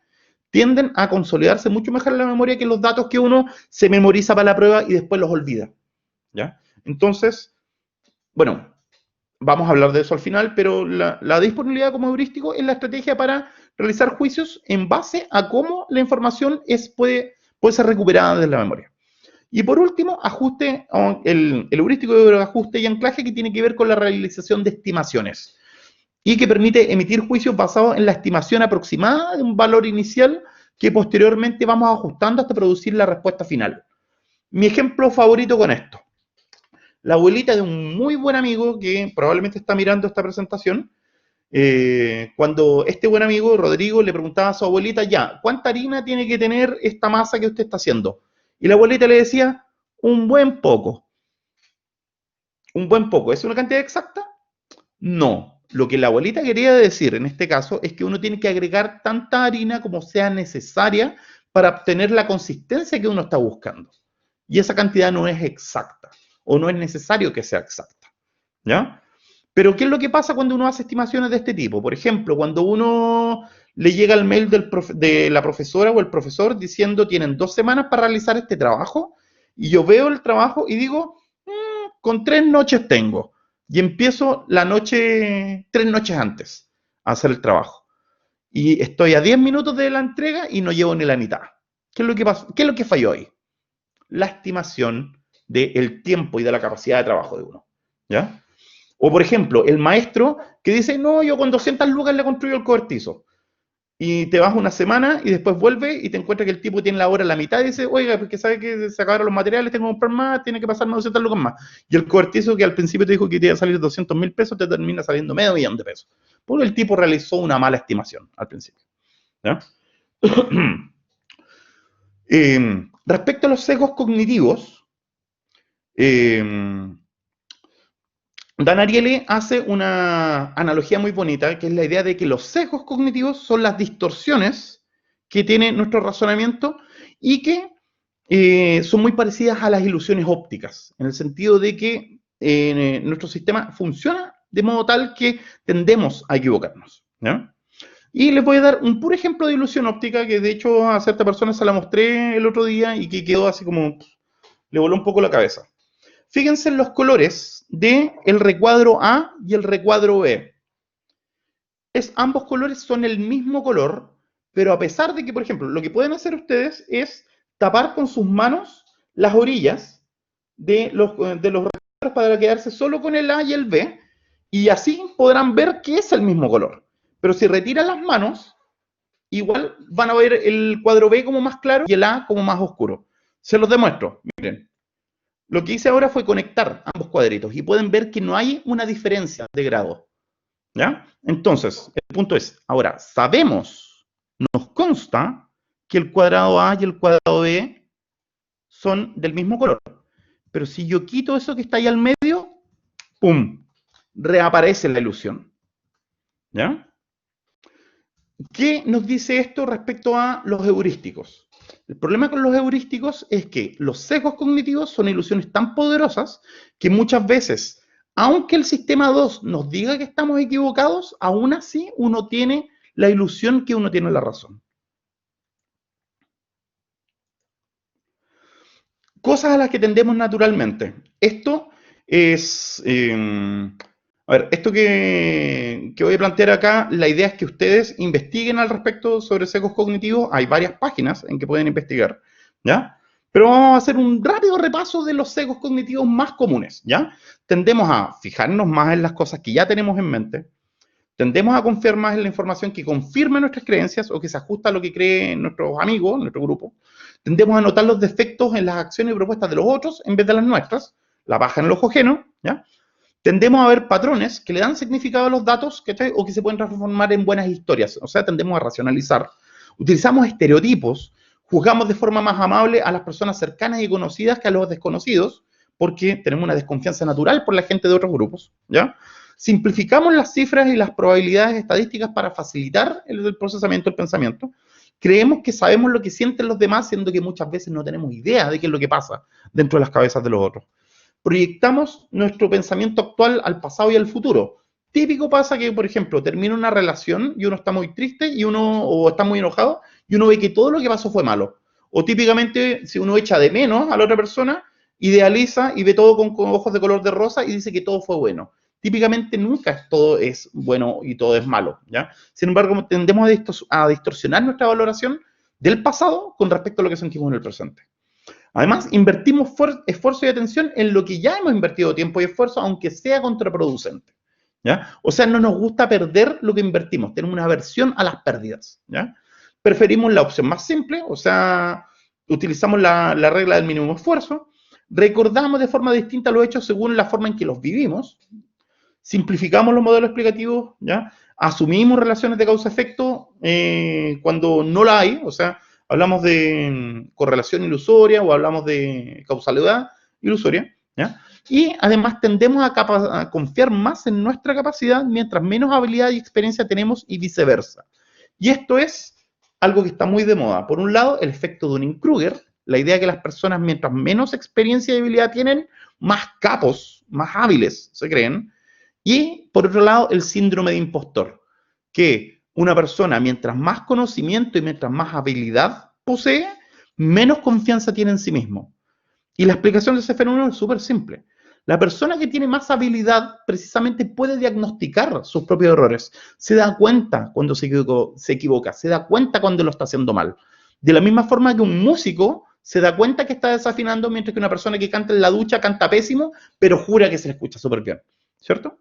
tienden a consolidarse mucho mejor en la memoria que los datos que uno se memoriza para la prueba y después los olvida. ¿Ya? Entonces, bueno, vamos a hablar de eso al final, pero la disponibilidad como heurístico es la estrategia para realizar juicios en base a cómo la información puede ser recuperada de la memoria. Y por último, el heurístico de ajuste y anclaje que tiene que ver con la realización de estimaciones y que permite emitir juicios basados en la estimación aproximada de un valor inicial que posteriormente vamos ajustando hasta producir la respuesta final. Mi ejemplo favorito con esto. La abuelita de un muy buen amigo que probablemente está mirando esta presentación, cuando este buen amigo, Rodrigo, le preguntaba a su abuelita, ya, ¿cuánta harina tiene que tener esta masa que usted está haciendo? Y la abuelita le decía, un buen poco. Un buen poco. ¿Es una cantidad exacta? No. Lo que la abuelita quería decir en este caso es que uno tiene que agregar tanta harina como sea necesaria para obtener la consistencia que uno está buscando. Y esa cantidad no es exacta, o no es necesario que sea exacta. ¿Ya? Pero ¿qué es lo que pasa cuando uno hace estimaciones de este tipo? Por ejemplo, cuando uno le llega el mail de la profesora o el profesor diciendo tienen 2 semanas para realizar este trabajo, y yo veo el trabajo y digo, con 3 noches tengo. Y empiezo 3 noches antes a hacer el trabajo. Y estoy a 10 minutos de la entrega y no llevo ni la mitad. ¿Qué es lo que pasó? ¿Qué es lo que falló ahí? La estimación del tiempo y de la capacidad de trabajo de uno. ¿Ya? O, por ejemplo, el maestro que dice, no, yo con 200 lucas le construyo el cobertizo. y te vas una semana y después vuelves y te encuentras que el tipo tiene la hora a la mitad y dice, oiga, porque sabe que se acabaron los materiales, tengo que comprar más, tiene que pasarme 200 lucas más. Y el cobertizo que al principio te dijo que te iba a salir 200.000 pesos, te termina saliendo medio millón de pesos. Porque el tipo realizó una mala estimación al principio. ¿Ya? Respecto a los sesgos cognitivos, eh, Dan Ariely hace una analogía muy bonita, que es la idea de que los sesgos cognitivos son las distorsiones que tiene nuestro razonamiento y que son muy parecidas a las ilusiones ópticas, en el sentido de que nuestro sistema funciona de modo tal que tendemos a equivocarnos. ¿Ya? Y les voy a dar un puro ejemplo de ilusión óptica que de hecho a cierta persona se la mostré el otro día y que quedó así como, le voló un poco la cabeza. Fíjense en los colores del recuadro A y el recuadro B. Ambos colores son el mismo color, pero a pesar de que, por ejemplo, lo que pueden hacer ustedes es tapar con sus manos las orillas de los recuadros para quedarse solo con el A y el B, y así podrán ver que es el mismo color. Pero si retiran las manos, igual van a ver el cuadro B como más claro y el A como más oscuro. Se los demuestro, miren. Lo que hice ahora fue conectar ambos cuadritos y pueden ver que no hay una diferencia de grado. ¿Ya? Entonces, el punto es, ahora sabemos, nos consta que el cuadrado A y el cuadrado B son del mismo color. Pero si yo quito eso que está ahí al medio, ¡pum! Reaparece la ilusión. ¿Ya? ¿Qué nos dice esto respecto a los heurísticos? El problema con los heurísticos es que los sesgos cognitivos son ilusiones tan poderosas que muchas veces, aunque el sistema 2 nos diga que estamos equivocados, aún así uno tiene la ilusión que uno tiene la razón. Cosas a las que tendemos naturalmente. Esto es... a ver, esto que voy a plantear acá, la idea es que ustedes investiguen al respecto sobre sesgos cognitivos. Hay varias páginas en que pueden investigar, ¿ya? Pero vamos a hacer un rápido repaso de los sesgos cognitivos más comunes, ¿ya? Tendemos a fijarnos más en las cosas que ya tenemos en mente. Tendemos a confiar más en la información que confirma nuestras creencias o que se ajusta a lo que creen nuestros amigos, nuestro grupo. Tendemos a notar los defectos en las acciones y propuestas de los otros en vez de las nuestras. La paja en el ojo ajeno, ¿ya? Tendemos a ver patrones que le dan significado a los datos, ¿cachai? O que se pueden transformar en buenas historias. O sea, tendemos a racionalizar. Utilizamos estereotipos, juzgamos de forma más amable a las personas cercanas y conocidas que a los desconocidos, porque tenemos una desconfianza natural por la gente de otros grupos, ¿ya? Simplificamos las cifras y las probabilidades estadísticas para facilitar el procesamiento del pensamiento. Creemos que sabemos lo que sienten los demás, siendo que muchas veces no tenemos idea de qué es lo que pasa dentro de las cabezas de los otros. Proyectamos nuestro pensamiento actual al pasado y al futuro. Típico pasa que, por ejemplo, termina una relación y uno está muy triste o está muy enojado y uno ve que todo lo que pasó fue malo. O típicamente, si uno echa de menos a la otra persona, idealiza y ve todo con ojos de color de rosa y dice que todo fue bueno. Típicamente nunca todo es bueno y todo es malo, ¿ya? Sin embargo, tendemos a distorsionar nuestra valoración del pasado con respecto a lo que sentimos en el presente. Además, invertimos esfuerzo y atención en lo que ya hemos invertido tiempo y esfuerzo, aunque sea contraproducente, ¿ya? O sea, no nos gusta perder lo que invertimos, tenemos una aversión a las pérdidas, ¿ya? Preferimos la opción más simple, o sea, utilizamos la regla del mínimo esfuerzo, recordamos de forma distinta los hechos según la forma en que los vivimos, simplificamos los modelos explicativos, ¿ya? Asumimos relaciones de causa-efecto cuando no la hay, o sea, hablamos de correlación ilusoria o hablamos de causalidad ilusoria, ¿ya? Y además tendemos a confiar más en nuestra capacidad mientras menos habilidad y experiencia tenemos y viceversa. Y esto es algo que está muy de moda. Por un lado, el efecto Dunning-Kruger, la idea de que las personas mientras menos experiencia y habilidad tienen, más capos, más hábiles se creen. Y por otro lado, el síndrome de impostor, que una persona mientras más conocimiento y mientras más habilidad posee, menos confianza tiene en sí mismo. Y la explicación de ese fenómeno es súper simple. La persona que tiene más habilidad precisamente puede diagnosticar sus propios errores. Se da cuenta cuando se equivoca, se da cuenta cuando lo está haciendo mal. De la misma forma que un músico se da cuenta que está desafinando, mientras que una persona que canta en la ducha canta pésimo, pero jura que se le escucha súper bien. ¿Cierto?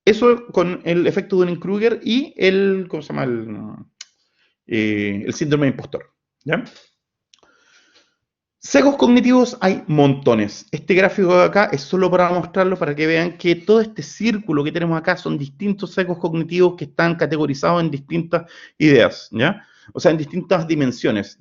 Eso con el efecto Dunning-Kruger y el, ¿cómo se llama? el síndrome de impostor, ¿ya? Sesgos cognitivos hay montones. Este gráfico de acá es solo para mostrarlo, para que vean que todo este círculo que tenemos acá son distintos sesgos cognitivos que están categorizados en distintas ideas, ¿ya? O sea, en distintas dimensiones.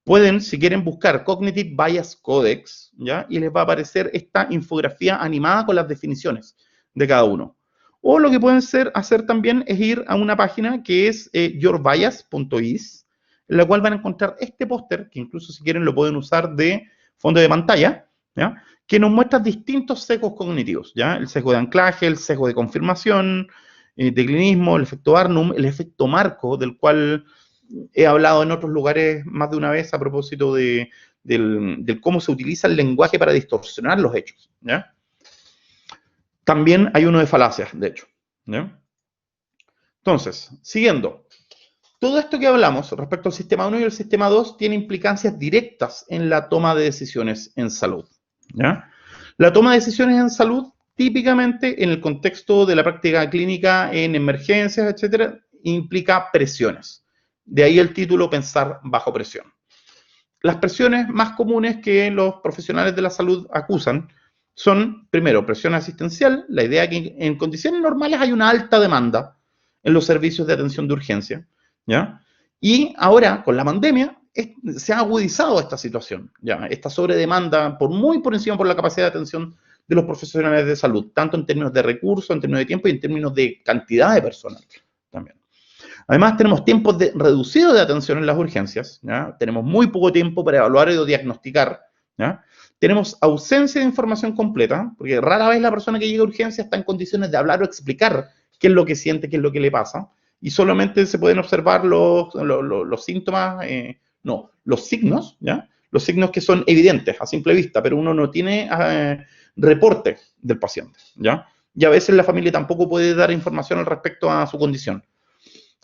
Pueden, si quieren, buscar Cognitive Bias Codex, ¿ya? Y les va a aparecer esta infografía animada con las definiciones de cada uno. O lo que pueden hacer también es ir a una página que es yourbias.is, en la cual van a encontrar este póster, que incluso si quieren lo pueden usar de fondo de pantalla, ¿ya? Que nos muestra distintos sesgos cognitivos, ¿ya? El sesgo de anclaje, el sesgo de confirmación, declinismo, el efecto Barnum, el efecto Marco, del cual he hablado en otros lugares más de una vez a propósito del cómo se utiliza el lenguaje para distorsionar los hechos, ¿ya? También hay uno de falacias, de hecho, ¿ya? Entonces, siguiendo. Todo esto que hablamos respecto al sistema 1 y el sistema 2 tiene implicancias directas en la toma de decisiones en salud, ¿ya? La toma de decisiones en salud, típicamente en el contexto de la práctica clínica en emergencias, etcétera, implica presiones. De ahí el título Pensar bajo presión. Las presiones más comunes que los profesionales de la salud acusan son, primero, presión asistencial, la idea que en condiciones normales hay una alta demanda en los servicios de atención de urgencia, ¿ya? Y ahora, con la pandemia, se ha agudizado esta situación, ¿ya? Esta sobredemanda muy por encima por la capacidad de atención de los profesionales de salud, tanto en términos de recursos, en términos de tiempo y en términos de cantidad de personal también. Además, tenemos tiempos reducidos de atención en las urgencias, ¿ya? Tenemos muy poco tiempo para evaluar o diagnosticar, ¿ya? Tenemos ausencia de información completa, porque rara vez la persona que llega a urgencia está en condiciones de hablar o explicar qué es lo que siente, qué es lo que le pasa, y solamente se pueden observar los síntomas, los signos, ¿ya? Los signos que son evidentes a simple vista, pero uno no tiene reporte del paciente, ¿ya? Y a veces la familia tampoco puede dar información al respecto a su condición.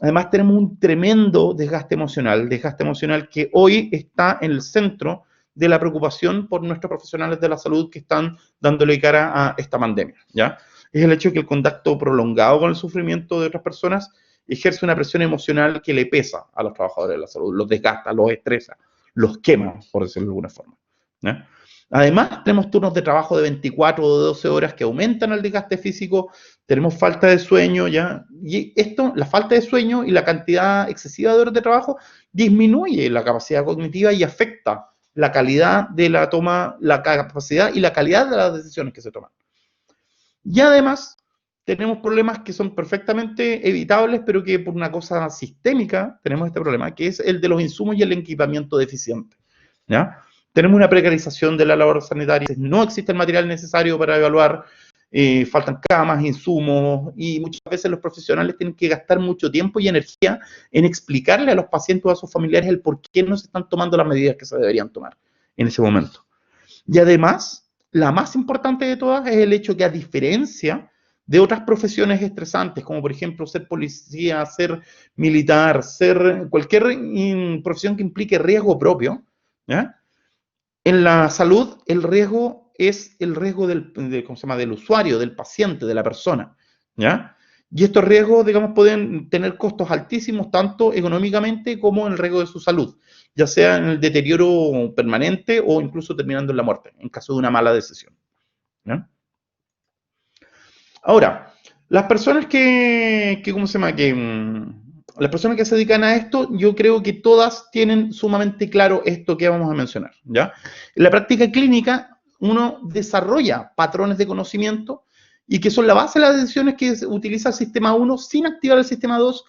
Además, tenemos un tremendo desgaste emocional que hoy está en el centro de la preocupación por nuestros profesionales de la salud que están dándole cara a esta pandemia, ¿ya? Es el hecho de que el contacto prolongado con el sufrimiento de otras personas ejerce una presión emocional que le pesa a los trabajadores de la salud, los desgasta, los estresa, los quema, por decirlo de alguna forma, ¿ya? Además, tenemos turnos de trabajo de 24 o de 12 horas que aumentan el desgaste físico, tenemos falta de sueño, ¿ya? Y esto, la falta de sueño y la cantidad excesiva de horas de trabajo disminuye la capacidad cognitiva y afecta la calidad de la toma, la capacidad y la calidad de las decisiones que se toman. Y además, tenemos problemas que son perfectamente evitables, pero que por una cosa sistémica tenemos este problema, que es el de los insumos y el equipamiento deficiente, ¿ya? Tenemos una precarización de la labor sanitaria, no existe el material necesario para evaluar, faltan camas, insumos, y muchas veces los profesionales tienen que gastar mucho tiempo y energía en explicarle a los pacientes o a sus familiares el por qué no se están tomando las medidas que se deberían tomar en ese momento. Y además, la más importante de todas es el hecho que, a diferencia de otras profesiones estresantes, como por ejemplo ser policía, ser militar, ser cualquier profesión que implique riesgo propio, ¿ya? En la salud, el riesgo es el riesgo del usuario, del paciente, de la persona, ¿ya? Y estos riesgos, digamos, pueden tener costos altísimos, tanto económicamente como en el riesgo de su salud, ya sea en el deterioro permanente o incluso terminando en la muerte, en caso de una mala decisión, ¿ya? Ahora, las personas las personas que se dedican a esto, yo creo que todas tienen sumamente claro esto que vamos a mencionar, ¿ya? En la práctica clínica, uno desarrolla patrones de conocimiento y que son la base de las decisiones que utiliza el sistema 1 sin activar el sistema 2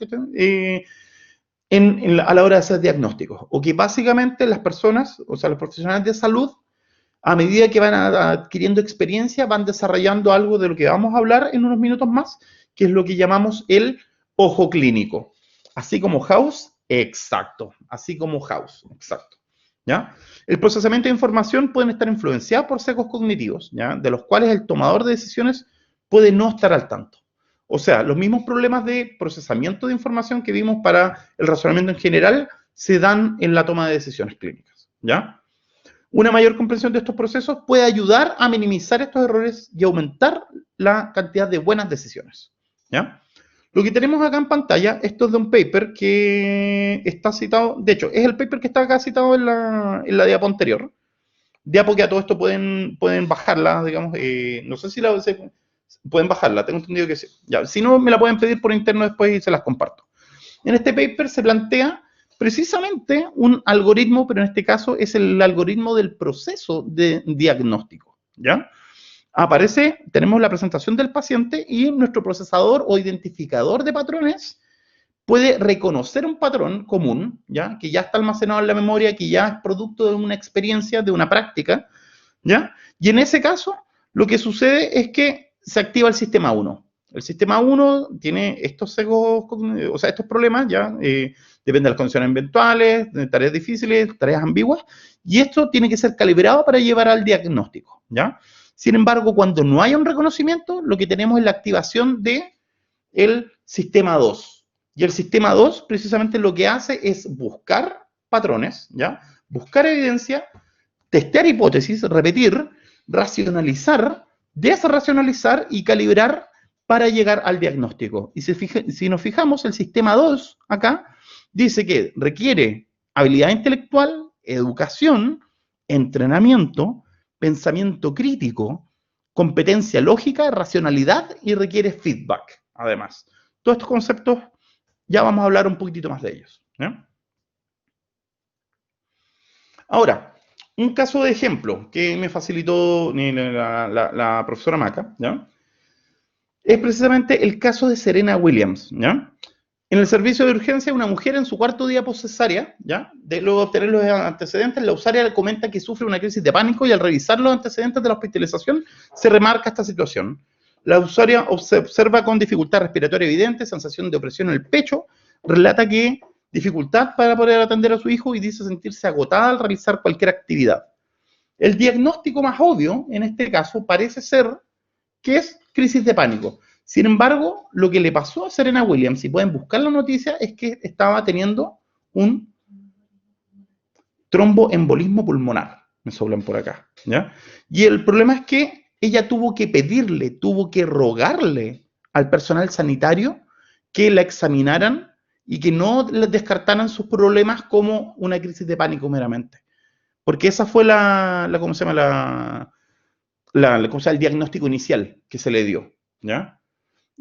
a la hora de hacer diagnósticos. O que básicamente las personas, o sea, los profesionales de salud, a medida que van adquiriendo experiencia, van desarrollando algo de lo que vamos a hablar en unos minutos más, que es lo que llamamos el ojo clínico. Así como House, exacto. Así como House, exacto. ¿Ya? El procesamiento de información puede estar influenciado por sesgos cognitivos, ¿ya? De los cuales el tomador de decisiones puede no estar al tanto. O sea, los mismos problemas de procesamiento de información que vimos para el razonamiento en general se dan en la toma de decisiones clínicas, ¿ya? Una mayor comprensión de estos procesos puede ayudar a minimizar estos errores y aumentar la cantidad de buenas decisiones, ¿ya? Lo que tenemos acá en pantalla, esto es de un paper que está citado, de hecho, es el paper que está acá citado en la diapo anterior. Diapo que a todo esto pueden bajarla, digamos, no sé si pueden bajarla, tengo entendido que sí. Ya, si no, me la pueden pedir por interno después y se las comparto. En este paper se plantea precisamente un algoritmo, pero en este caso es el algoritmo del proceso de diagnóstico, ¿ya? Tenemos la presentación del paciente y nuestro procesador o identificador de patrones puede reconocer un patrón común, ¿ya? Que ya está almacenado en la memoria, que ya es producto de una experiencia, de una práctica, ¿ya? Y en ese caso, lo que sucede es que se activa el sistema 1. El sistema 1 tiene estos sesgos, o sea, estos problemas, ¿ya? Depende de las condiciones eventuales, de tareas difíciles, tareas ambiguas, y esto tiene que ser calibrado para llevar al diagnóstico, ¿ya? Sin embargo, cuando no hay un reconocimiento, lo que tenemos es la activación del sistema 2. Y el sistema 2 precisamente lo que hace es buscar patrones, ¿ya? Buscar evidencia, testear hipótesis, repetir, racionalizar, desracionalizar y calibrar para llegar al diagnóstico. Y si nos fijamos, el sistema 2 acá dice que requiere habilidad intelectual, educación, entrenamiento, pensamiento crítico, competencia lógica, racionalidad y requiere feedback, además. Todos estos conceptos ya vamos a hablar un poquitito más de ellos, ¿ya? Ahora, un caso de ejemplo que me facilitó la profesora Maca, ¿ya? Es precisamente el caso de Serena Williams, ¿ya? En el servicio de urgencia, una mujer en su cuarto día poscesárea, ¿ya? Luego de obtener los antecedentes, la usuaria le comenta que sufre una crisis de pánico y al revisar los antecedentes de la hospitalización, se remarca esta situación. La usuaria se observa con dificultad respiratoria evidente, sensación de opresión en el pecho, relata que dificultad para poder atender a su hijo y dice sentirse agotada al realizar cualquier actividad. El diagnóstico más obvio, en este caso, parece ser que es crisis de pánico. Sin embargo, lo que le pasó a Serena Williams, si pueden buscar la noticia, es que estaba teniendo un tromboembolismo pulmonar. Me sobran por acá, ¿ya? Y el problema es que ella tuvo que pedirle, tuvo que rogarle al personal sanitario que la examinaran y que no les descartaran sus problemas como una crisis de pánico meramente. Porque esa fue ¿cómo se llama? El diagnóstico inicial que se le dio, ¿ya?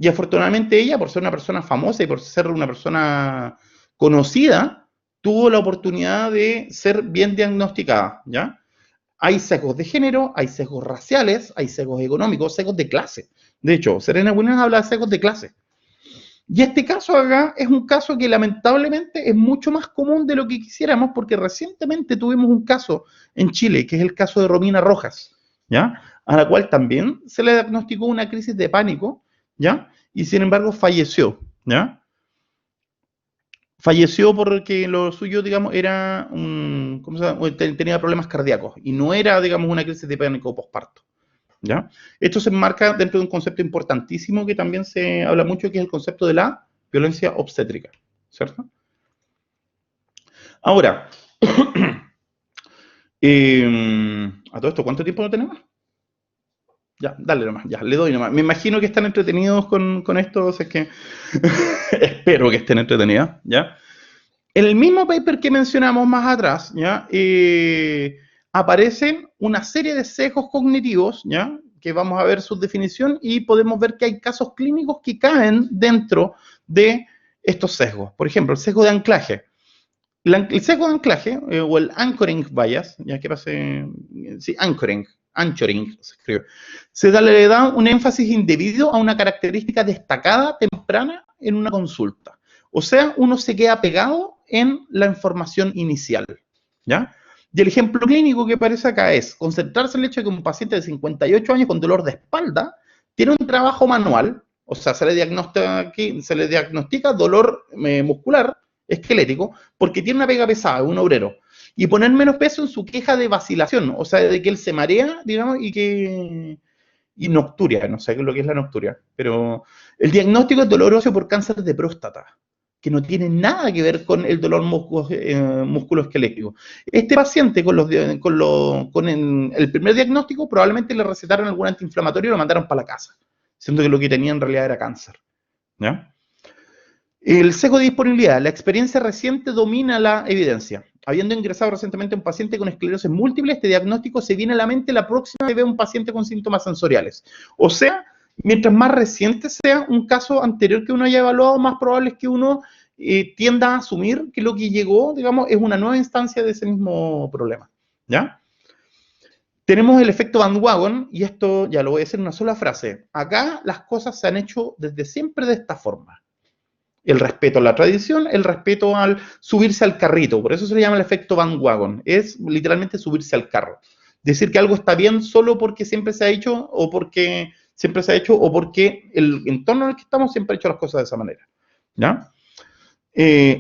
Y afortunadamente ella, por ser una persona famosa y por ser una persona conocida, tuvo la oportunidad de ser bien diagnosticada, ¿ya? Hay sesgos de género, hay sesgos raciales, hay sesgos económicos, sesgos de clase. De hecho, Serena Williams habla de sesgos de clase. Y este caso acá es un caso que lamentablemente es mucho más común de lo que quisiéramos, porque recientemente tuvimos un caso en Chile, que es el caso de Romina Rojas, ¿ya? A la cual también se le diagnosticó una crisis de pánico, ¿ya? Y sin embargo falleció, ¿ya? Falleció porque lo suyo, digamos, era ¿cómo se llama? Tenía problemas cardíacos y no era, digamos, una crisis de pánico posparto, ¿ya? Esto se enmarca dentro de un concepto importantísimo que también se habla mucho, que es el concepto de la violencia obstétrica, ¿cierto? Ahora, a todo esto, ¿cuánto tiempo no tenemos? Ya, dale nomás, ya, le doy nomás. Me imagino que están entretenidos con esto, o sea, es que espero que estén entretenidos, ¿ya? En el mismo paper que mencionamos más atrás, ¿ya? Aparecen una serie de sesgos cognitivos, ¿ya? Que vamos a ver su definición y podemos ver que hay casos clínicos que caen dentro de estos sesgos. Por ejemplo, el sesgo de anclaje. El sesgo de anclaje, o el anchoring bias, ya que pase, sí, anchoring se escribe, le da un énfasis indebido a una característica destacada temprana en una consulta. O sea, uno se queda pegado en la información inicial, ¿ya? Y el ejemplo clínico que aparece acá es concentrarse en el hecho de que un paciente de 58 años con dolor de espalda tiene un trabajo manual, o sea, se le diagnostica dolor muscular, esquelético, porque tiene una pega pesada, un obrero, y poner menos peso en su queja de vacilación, o sea, de que él se marea, digamos, y nocturia, no sé qué es lo que es la nocturia, pero el diagnóstico es dolor óseo por cáncer de próstata, que no tiene nada que ver con el dolor musculoesquelético. Este paciente con el primer diagnóstico probablemente le recetaron algún antiinflamatorio y lo mandaron para la casa, siendo que lo que tenía en realidad era cáncer, ¿ya? El sesgo de disponibilidad. La experiencia reciente domina la evidencia. Habiendo ingresado recientemente un paciente con esclerosis múltiple, este diagnóstico se viene a la mente la próxima vez que ve un paciente con síntomas sensoriales. O sea, mientras más reciente sea un caso anterior que uno haya evaluado, más probable es que uno tienda a asumir que lo que llegó, digamos, es una nueva instancia de ese mismo problema. ¿Ya? Tenemos el efecto bandwagon, y esto ya lo voy a decir en una sola frase. Acá las cosas se han hecho desde siempre de esta forma. El respeto a la tradición, el respeto al subirse al carrito. Por eso se le llama el efecto bandwagon. Es literalmente subirse al carro. Decir que algo está bien solo porque siempre se ha hecho o porque el entorno en el que estamos siempre ha hecho las cosas de esa manera. ¿Ya?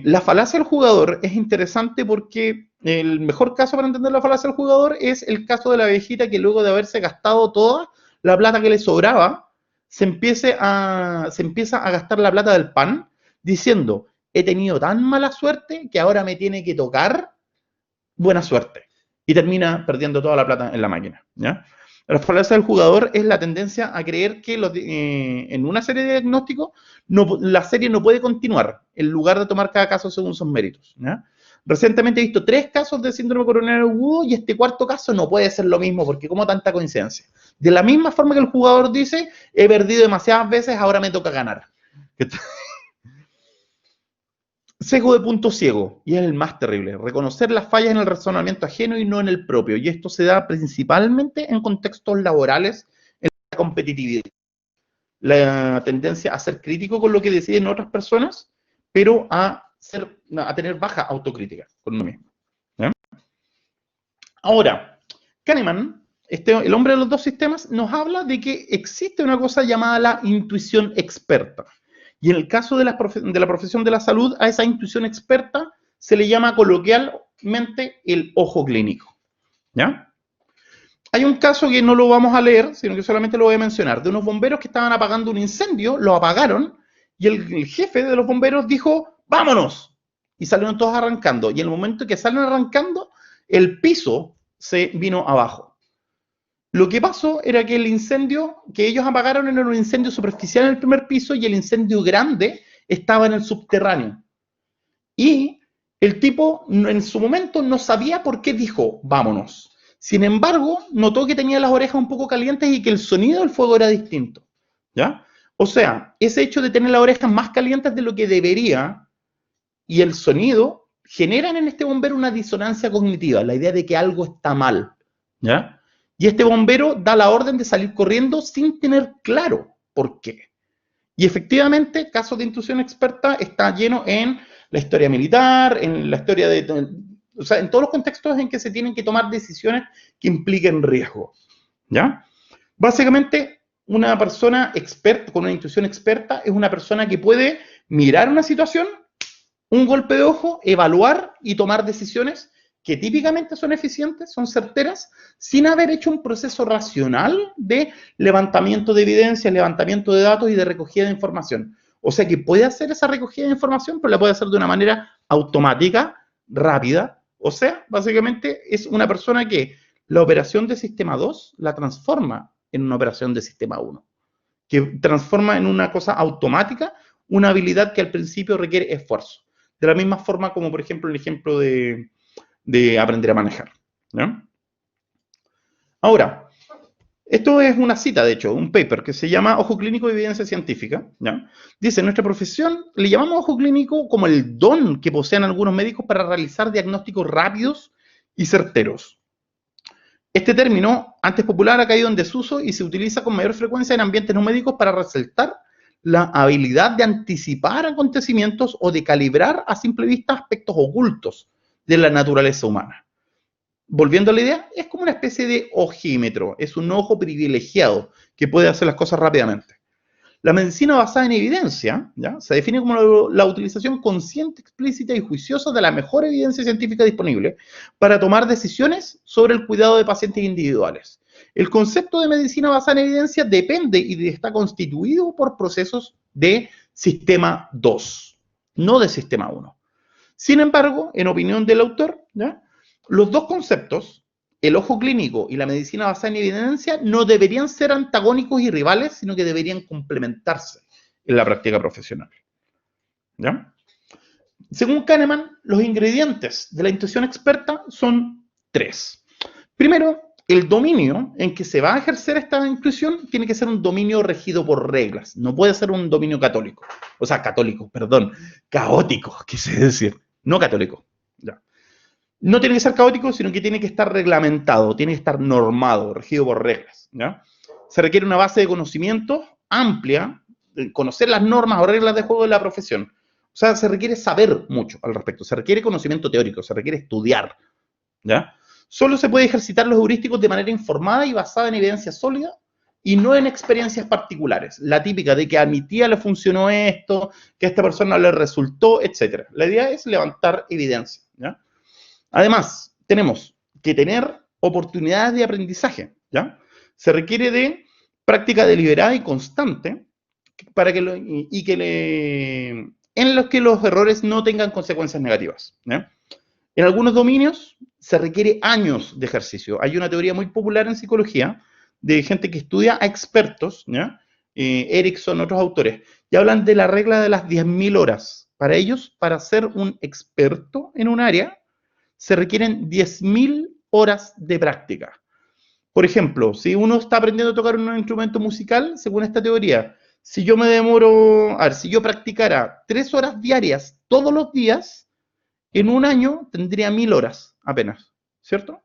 La falacia del jugador es interesante porque el mejor caso para entender la falacia del jugador es el caso de la abejita que luego de haberse gastado toda la plata que le sobraba, se empieza a gastar la plata del pan diciendo, he tenido tan mala suerte que ahora me tiene que tocar buena suerte. Y termina perdiendo toda la plata en la máquina. ¿Ya? La falacia del jugador es la tendencia a creer que en una serie de diagnósticos la serie no puede continuar, en lugar de tomar cada caso según sus méritos. ¿Ya? Recientemente he visto 3 casos de síndrome coronario agudo y este cuarto caso no puede ser lo mismo, porque como tanta coincidencia. De la misma forma que el jugador dice, he perdido demasiadas veces, ahora me toca ganar. Sesgo de punto ciego, y es el más terrible, reconocer las fallas en el razonamiento ajeno y no en el propio, y esto se da principalmente en contextos laborales, en la competitividad, la tendencia a ser crítico con lo que deciden otras personas, pero a tener baja autocrítica con uno mismo. ¿Ya? Ahora, Kahneman, el hombre de los dos sistemas, nos habla de que existe una cosa llamada la intuición experta. Y en el caso de la profesión de la salud, a esa intuición experta se le llama coloquialmente el ojo clínico. ¿Ya? Hay un caso que no lo vamos a leer, sino que solamente lo voy a mencionar, de unos bomberos que estaban apagando un incendio, lo apagaron, y el jefe de los bomberos dijo, ¡vámonos! Y salieron todos arrancando. Y en el momento que salen arrancando, el piso se vino abajo. Lo que pasó era que el incendio que ellos apagaron era un incendio superficial en el primer piso y el incendio grande estaba en el subterráneo. Y el tipo en su momento no sabía por qué dijo, vámonos. Sin embargo, notó que tenía las orejas un poco calientes y que el sonido del fuego era distinto. ¿Ya? O sea, ese hecho de tener las orejas más calientes de lo que debería y el sonido generan en este bombero una disonancia cognitiva, la idea de que algo está mal. ¿Ya? Y este bombero da la orden de salir corriendo sin tener claro por qué. Y efectivamente, casos de intuición experta está lleno en la historia militar, en la historia o sea, en todos los contextos en que se tienen que tomar decisiones que impliquen riesgo. ¿Ya? Básicamente, una persona experta, con una intuición experta, es una persona que puede mirar una situación, un golpe de ojo, evaluar y tomar decisiones que típicamente son eficientes, son certeras, sin haber hecho un proceso racional de levantamiento de evidencia, levantamiento de datos y de recogida de información. O sea que puede hacer esa recogida de información, pero la puede hacer de una manera automática, rápida. O sea, básicamente es una persona que la operación de sistema 2 la transforma en una operación de sistema 1, que transforma en una cosa automática una habilidad que al principio requiere esfuerzo. De la misma forma como, por ejemplo, el ejemplo de aprender a manejar. ¿Ya? Ahora, esto es una cita, de hecho, un paper que se llama Ojo Clínico de Evidencia Científica. ¿Ya? Dice, en nuestra profesión le llamamos ojo clínico como el don que poseen algunos médicos para realizar diagnósticos rápidos y certeros. Este término, antes popular, ha caído en desuso y se utiliza con mayor frecuencia en ambientes no médicos para resaltar la habilidad de anticipar acontecimientos o de calibrar a simple vista aspectos ocultos de la naturaleza humana. Volviendo a la idea, es como una especie de ojímetro, es un ojo privilegiado que puede hacer las cosas rápidamente. La medicina basada en evidencia, ¿ya? Se define como la utilización consciente, explícita y juiciosa de la mejor evidencia científica disponible para tomar decisiones sobre el cuidado de pacientes individuales. El concepto de medicina basada en evidencia depende y está constituido por procesos de sistema 2, no de sistema 1. Sin embargo, en opinión del autor, ¿ya? Los dos conceptos, el ojo clínico y la medicina basada en evidencia, no deberían ser antagónicos y rivales, sino que deberían complementarse en la práctica profesional. ¿Ya? Según Kahneman, los ingredientes de la intuición experta son 3. Primero, el dominio en que se va a ejercer esta intuición tiene que ser un dominio regido por reglas. No puede ser un dominio católico. O sea, católico, perdón. Caótico, quise decir. No católico. Ya. No tiene que ser caótico, sino que tiene que estar reglamentado, tiene que estar normado, regido por reglas. ¿Ya? Se requiere una base de conocimiento amplia, conocer las normas o reglas de juego de la profesión. O sea, se requiere saber mucho al respecto, se requiere conocimiento teórico, se requiere estudiar. ¿Ya? Solo se puede ejercitar los heurísticos de manera informada y basada en evidencia sólida y no en experiencias particulares. La típica de que a mi tía le funcionó esto, que a esta persona le resultó, etc. La idea es levantar evidencia. ¿Ya? Además, tenemos que tener oportunidades de aprendizaje. ¿Ya? Se requiere de práctica deliberada y constante para que en los que los errores no tengan consecuencias negativas. ¿Ya? En algunos dominios se requiere años de ejercicio. Hay una teoría muy popular en psicología de gente que estudia a expertos, ¿ya? Erickson, otros autores, y hablan de la regla de las 10.000 horas. Para ellos, para ser un experto en un área, se requieren 10.000 horas de práctica. Por ejemplo, si uno está aprendiendo a tocar un instrumento musical, según esta teoría, si yo me demoro, a ver, si yo practicara 3 horas diarias todos los días, en un año tendría 1.000 horas apenas, ¿cierto?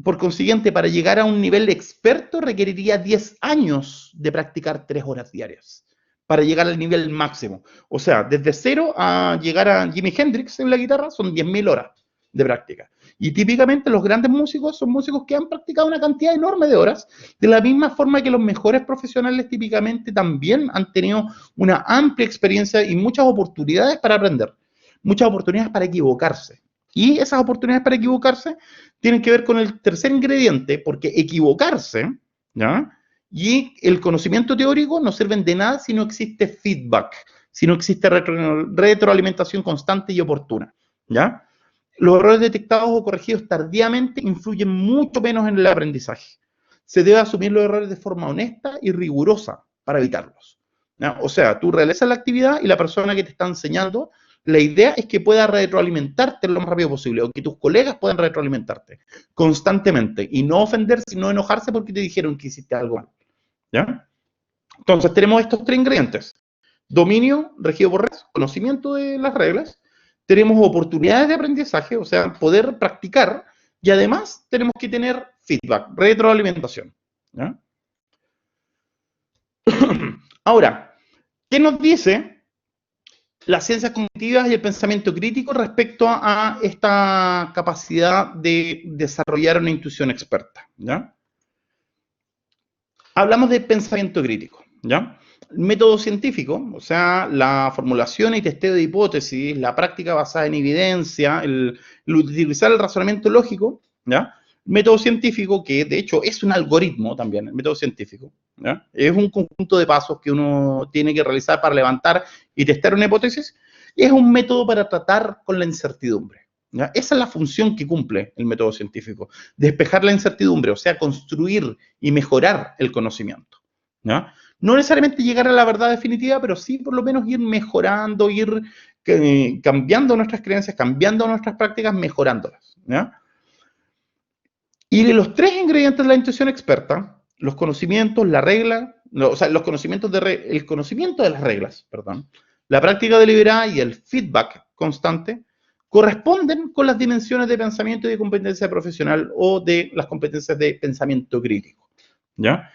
Por consiguiente, para llegar a un nivel experto requeriría 10 años de practicar 3 horas diarias para llegar al nivel máximo. O sea, desde cero a llegar a Jimi Hendrix en la guitarra son 10.000 horas de práctica. Y típicamente los grandes músicos son músicos que han practicado una cantidad enorme de horas, de la misma forma que los mejores profesionales típicamente también han tenido una amplia experiencia y muchas oportunidades para aprender, muchas oportunidades para equivocarse. Y esas oportunidades para equivocarse tienen que ver con el tercer ingrediente, porque equivocarse, ¿ya? Y el conocimiento teórico no sirven de nada si no existe feedback, si no existe retroalimentación constante y oportuna, ¿ya? Los errores detectados o corregidos tardíamente influyen mucho menos en el aprendizaje. Se debe asumir los errores de forma honesta y rigurosa para evitarlos, ¿ya? O sea, tú realizas la actividad y la persona que te está enseñando, la idea es que pueda retroalimentarte lo más rápido posible, o que tus colegas puedan retroalimentarte constantemente, y no ofenderse, no enojarse porque te dijeron que hiciste algo mal, ¿ya? Entonces tenemos estos 3 ingredientes: dominio regido por reglas, conocimiento de las reglas, tenemos oportunidades de aprendizaje, o sea, poder practicar, y además tenemos que tener feedback, retroalimentación, ¿ya? Ahora, ¿qué nos dice las ciencias cognitivas y el pensamiento crítico respecto a esta capacidad de desarrollar una intuición experta? ¿Ya? Hablamos de pensamiento crítico, ¿ya? El método científico, o sea, la formulación y testeo de hipótesis, la práctica basada en evidencia, el utilizar el razonamiento lógico, ¿ya? Método científico, que de hecho es un algoritmo también, el método científico, ¿ya? Es un conjunto de pasos que uno tiene que realizar para levantar y testar una hipótesis, y es un método para tratar con la incertidumbre, ¿ya? Esa es la función que cumple el método científico: despejar la incertidumbre, o sea, construir y mejorar el conocimiento, ¿ya? No necesariamente llegar a la verdad definitiva, pero sí por lo menos ir mejorando, ir cambiando nuestras creencias, cambiando nuestras prácticas, mejorándolas, ¿ya? Y de los 3 ingredientes de la intuición experta, los conocimientos, la regla, no, o sea, los conocimientos el conocimiento de las reglas, perdón, la práctica deliberada y el feedback constante, corresponden con las dimensiones de pensamiento y de competencia profesional, o de las competencias de pensamiento crítico, ¿ya?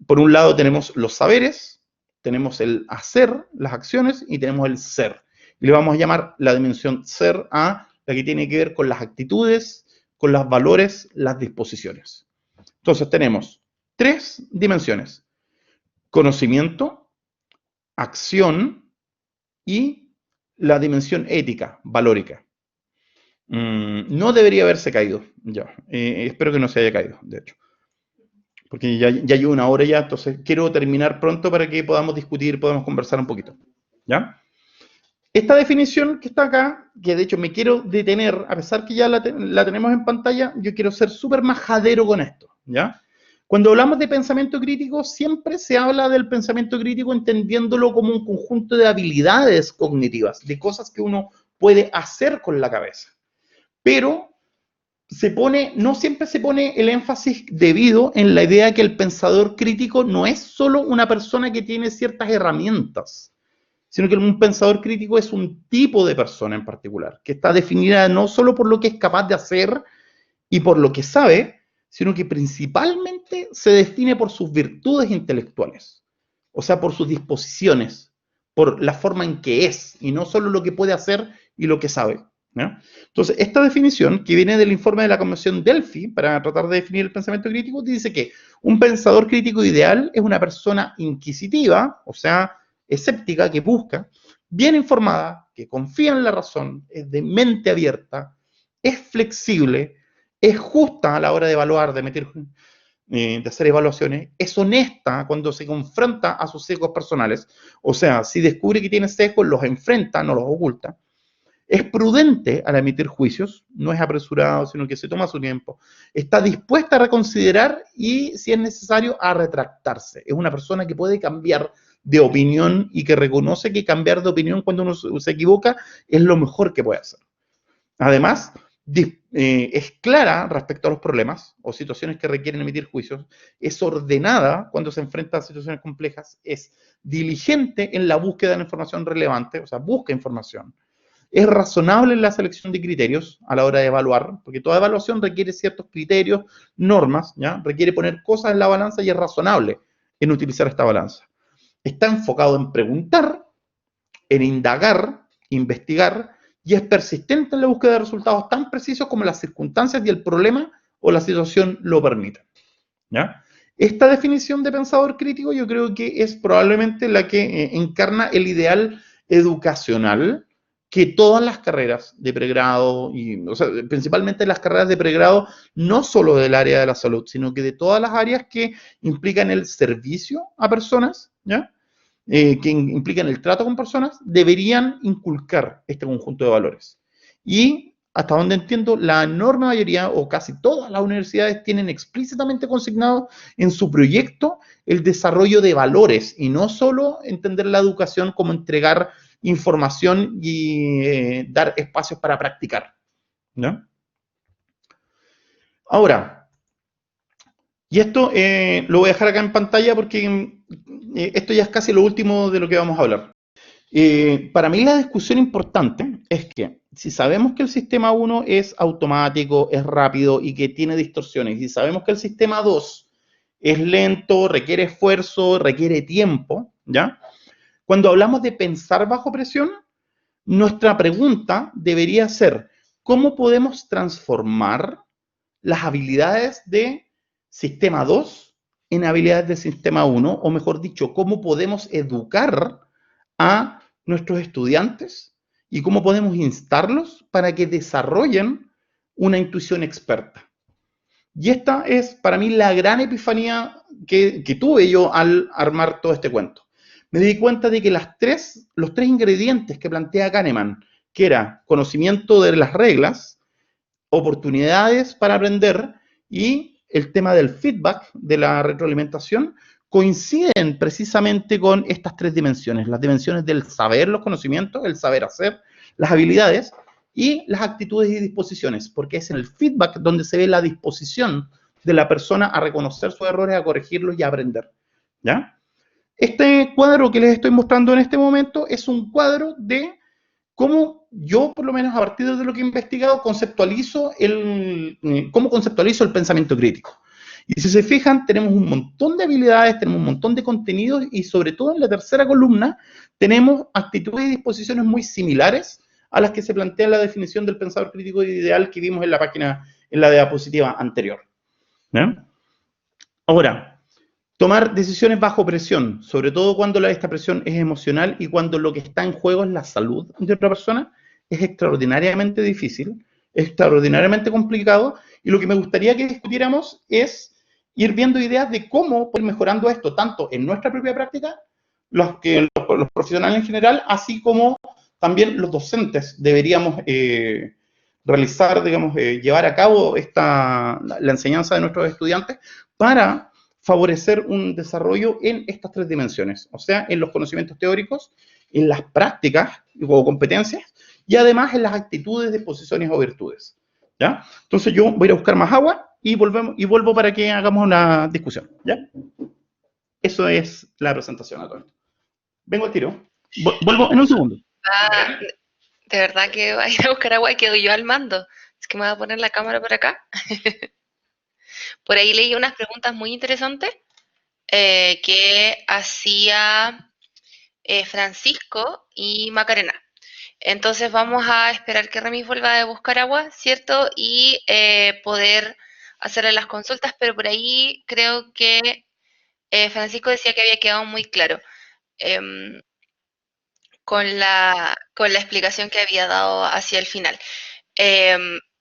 Por un lado tenemos los saberes, tenemos el hacer, las acciones, y tenemos el ser. Y le vamos a llamar la dimensión ser a la que tiene que ver con las actitudes, con los valores, las disposiciones. Entonces tenemos 3 dimensiones: conocimiento, acción y la dimensión ética, valórica. No debería haberse caído, ya. Espero que no se haya caído, de hecho, porque ya llevo una hora ya, entonces quiero terminar pronto para que podamos discutir, podamos conversar un poquito, ¿ya? Esta definición que está acá, que de hecho me quiero detener, a pesar que ya la tenemos en pantalla, yo quiero ser súper majadero con esto, ¿ya? Cuando hablamos de pensamiento crítico, siempre se habla del pensamiento crítico entendiéndolo como un conjunto de habilidades cognitivas, de cosas que uno puede hacer con la cabeza. Pero no siempre se pone el énfasis debido en la idea que el pensador crítico no es solo una persona que tiene ciertas herramientas, sino que un pensador crítico es un tipo de persona en particular, que está definida no solo por lo que es capaz de hacer y por lo que sabe, sino que principalmente se define por sus virtudes intelectuales, o sea, por sus disposiciones, por la forma en que es, y no solo lo que puede hacer y lo que sabe, ¿no? Entonces, esta definición, que viene del informe de la Comisión Delphi, para tratar de definir el pensamiento crítico, dice que un pensador crítico ideal es una persona inquisitiva, o sea, escéptica, que busca, bien informada, que confía en la razón, es de mente abierta, es flexible, es justa a la hora de evaluar, de hacer evaluaciones, es honesta cuando se confronta a sus sesgos personales, o sea, si descubre que tiene sesgos, los enfrenta, no los oculta, es prudente al emitir juicios, no es apresurado, sino que se toma su tiempo, está dispuesta a reconsiderar y, si es necesario, a retractarse. Es una persona que puede cambiar de opinión y que reconoce que cambiar de opinión cuando uno se equivoca es lo mejor que puede hacer. Además, es clara respecto a los problemas o situaciones que requieren emitir juicios, es ordenada cuando se enfrenta a situaciones complejas, es diligente en la búsqueda de la información relevante, o sea, busca información, es razonable en la selección de criterios a la hora de evaluar, porque toda evaluación requiere ciertos criterios, normas, ¿ya? Requiere poner cosas en la balanza y es razonable en utilizar esta balanza. Está enfocado en preguntar, en indagar, investigar, y es persistente en la búsqueda de resultados tan precisos como las circunstancias y el problema o la situación lo permitan, ¿ya? Esta definición de pensador crítico yo creo que es probablemente la que encarna el ideal educacional que todas las carreras de pregrado, o sea, principalmente las carreras de pregrado, no solo del área de la salud, sino que de todas las áreas que implican el servicio a personas, ¿ya? Que implican el trato con personas, deberían inculcar este conjunto de valores. Y hasta donde entiendo, la enorme mayoría o casi todas las universidades tienen explícitamente consignado en su proyecto el desarrollo de valores y no solo entender la educación como entregar información y dar espacios para practicar, ¿no? Ahora, y esto lo voy a dejar acá en pantalla porque esto ya es casi lo último de lo que vamos a hablar. Para mí la discusión importante es que si sabemos que el sistema 1 es automático, es rápido y que tiene distorsiones, y sabemos que el sistema 2 es lento, requiere esfuerzo, requiere tiempo, ¿ya? Cuando hablamos de pensar bajo presión, nuestra pregunta debería ser, ¿cómo podemos transformar las habilidades de sistema 2 en habilidades de sistema 1? O mejor dicho, ¿cómo podemos educar a nuestros estudiantes y cómo podemos instarlos para que desarrollen una intuición experta? Y esta es para mí la gran epifanía que tuve yo al armar todo este cuento. Me di cuenta de que los tres ingredientes que plantea Kahneman, que era conocimiento de las reglas, oportunidades para aprender y el tema del feedback, de la retroalimentación, coinciden precisamente con estas tres dimensiones, las dimensiones del saber, los conocimientos, el saber hacer, las habilidades y las actitudes y disposiciones, porque es en el feedback donde se ve la disposición de la persona a reconocer sus errores, a corregirlos y a aprender, ¿ya? Este cuadro que les estoy mostrando en este momento es un cuadro de cómo yo, por lo menos a partir de lo que he investigado, cómo conceptualizo el pensamiento crítico. Y si se fijan, tenemos un montón de habilidades, tenemos un montón de contenidos y sobre todo en la tercera columna tenemos actitudes y disposiciones muy similares a las que se plantea en la definición del pensador crítico ideal que vimos en la página, en la diapositiva anterior, ¿no? Ahora, tomar decisiones bajo presión, sobre todo cuando esta presión es emocional y cuando lo que está en juego es la salud de otra persona, es extraordinariamente difícil, extraordinariamente complicado, y lo que me gustaría que discutiéramos es ir viendo ideas de cómo ir mejorando esto, tanto en nuestra propia práctica, los profesionales en general, así como también los docentes deberíamos realizar, digamos, llevar a cabo la enseñanza de nuestros estudiantes para favorecer un desarrollo en estas tres dimensiones, o sea, en los conocimientos teóricos, en las prácticas o competencias, y además en las actitudes, disposiciones o virtudes. ¿Ya? Entonces yo voy a ir a buscar más agua y vuelvo para que hagamos una discusión. ¿Ya? Eso es la presentación a todo esto. Vengo al tiro. Vuelvo en un segundo. Ah, de verdad que va a ir a buscar agua y quedo yo al mando. Es que me voy a poner la cámara por acá. Por ahí leí unas preguntas muy interesantes que hacía Francisco y Macarena. Entonces vamos a esperar que Remis vuelva a buscar agua, ¿cierto? Y poder hacerle las consultas, pero por ahí creo que Francisco decía que había quedado muy claro em, con la explicación que había dado hacia el final.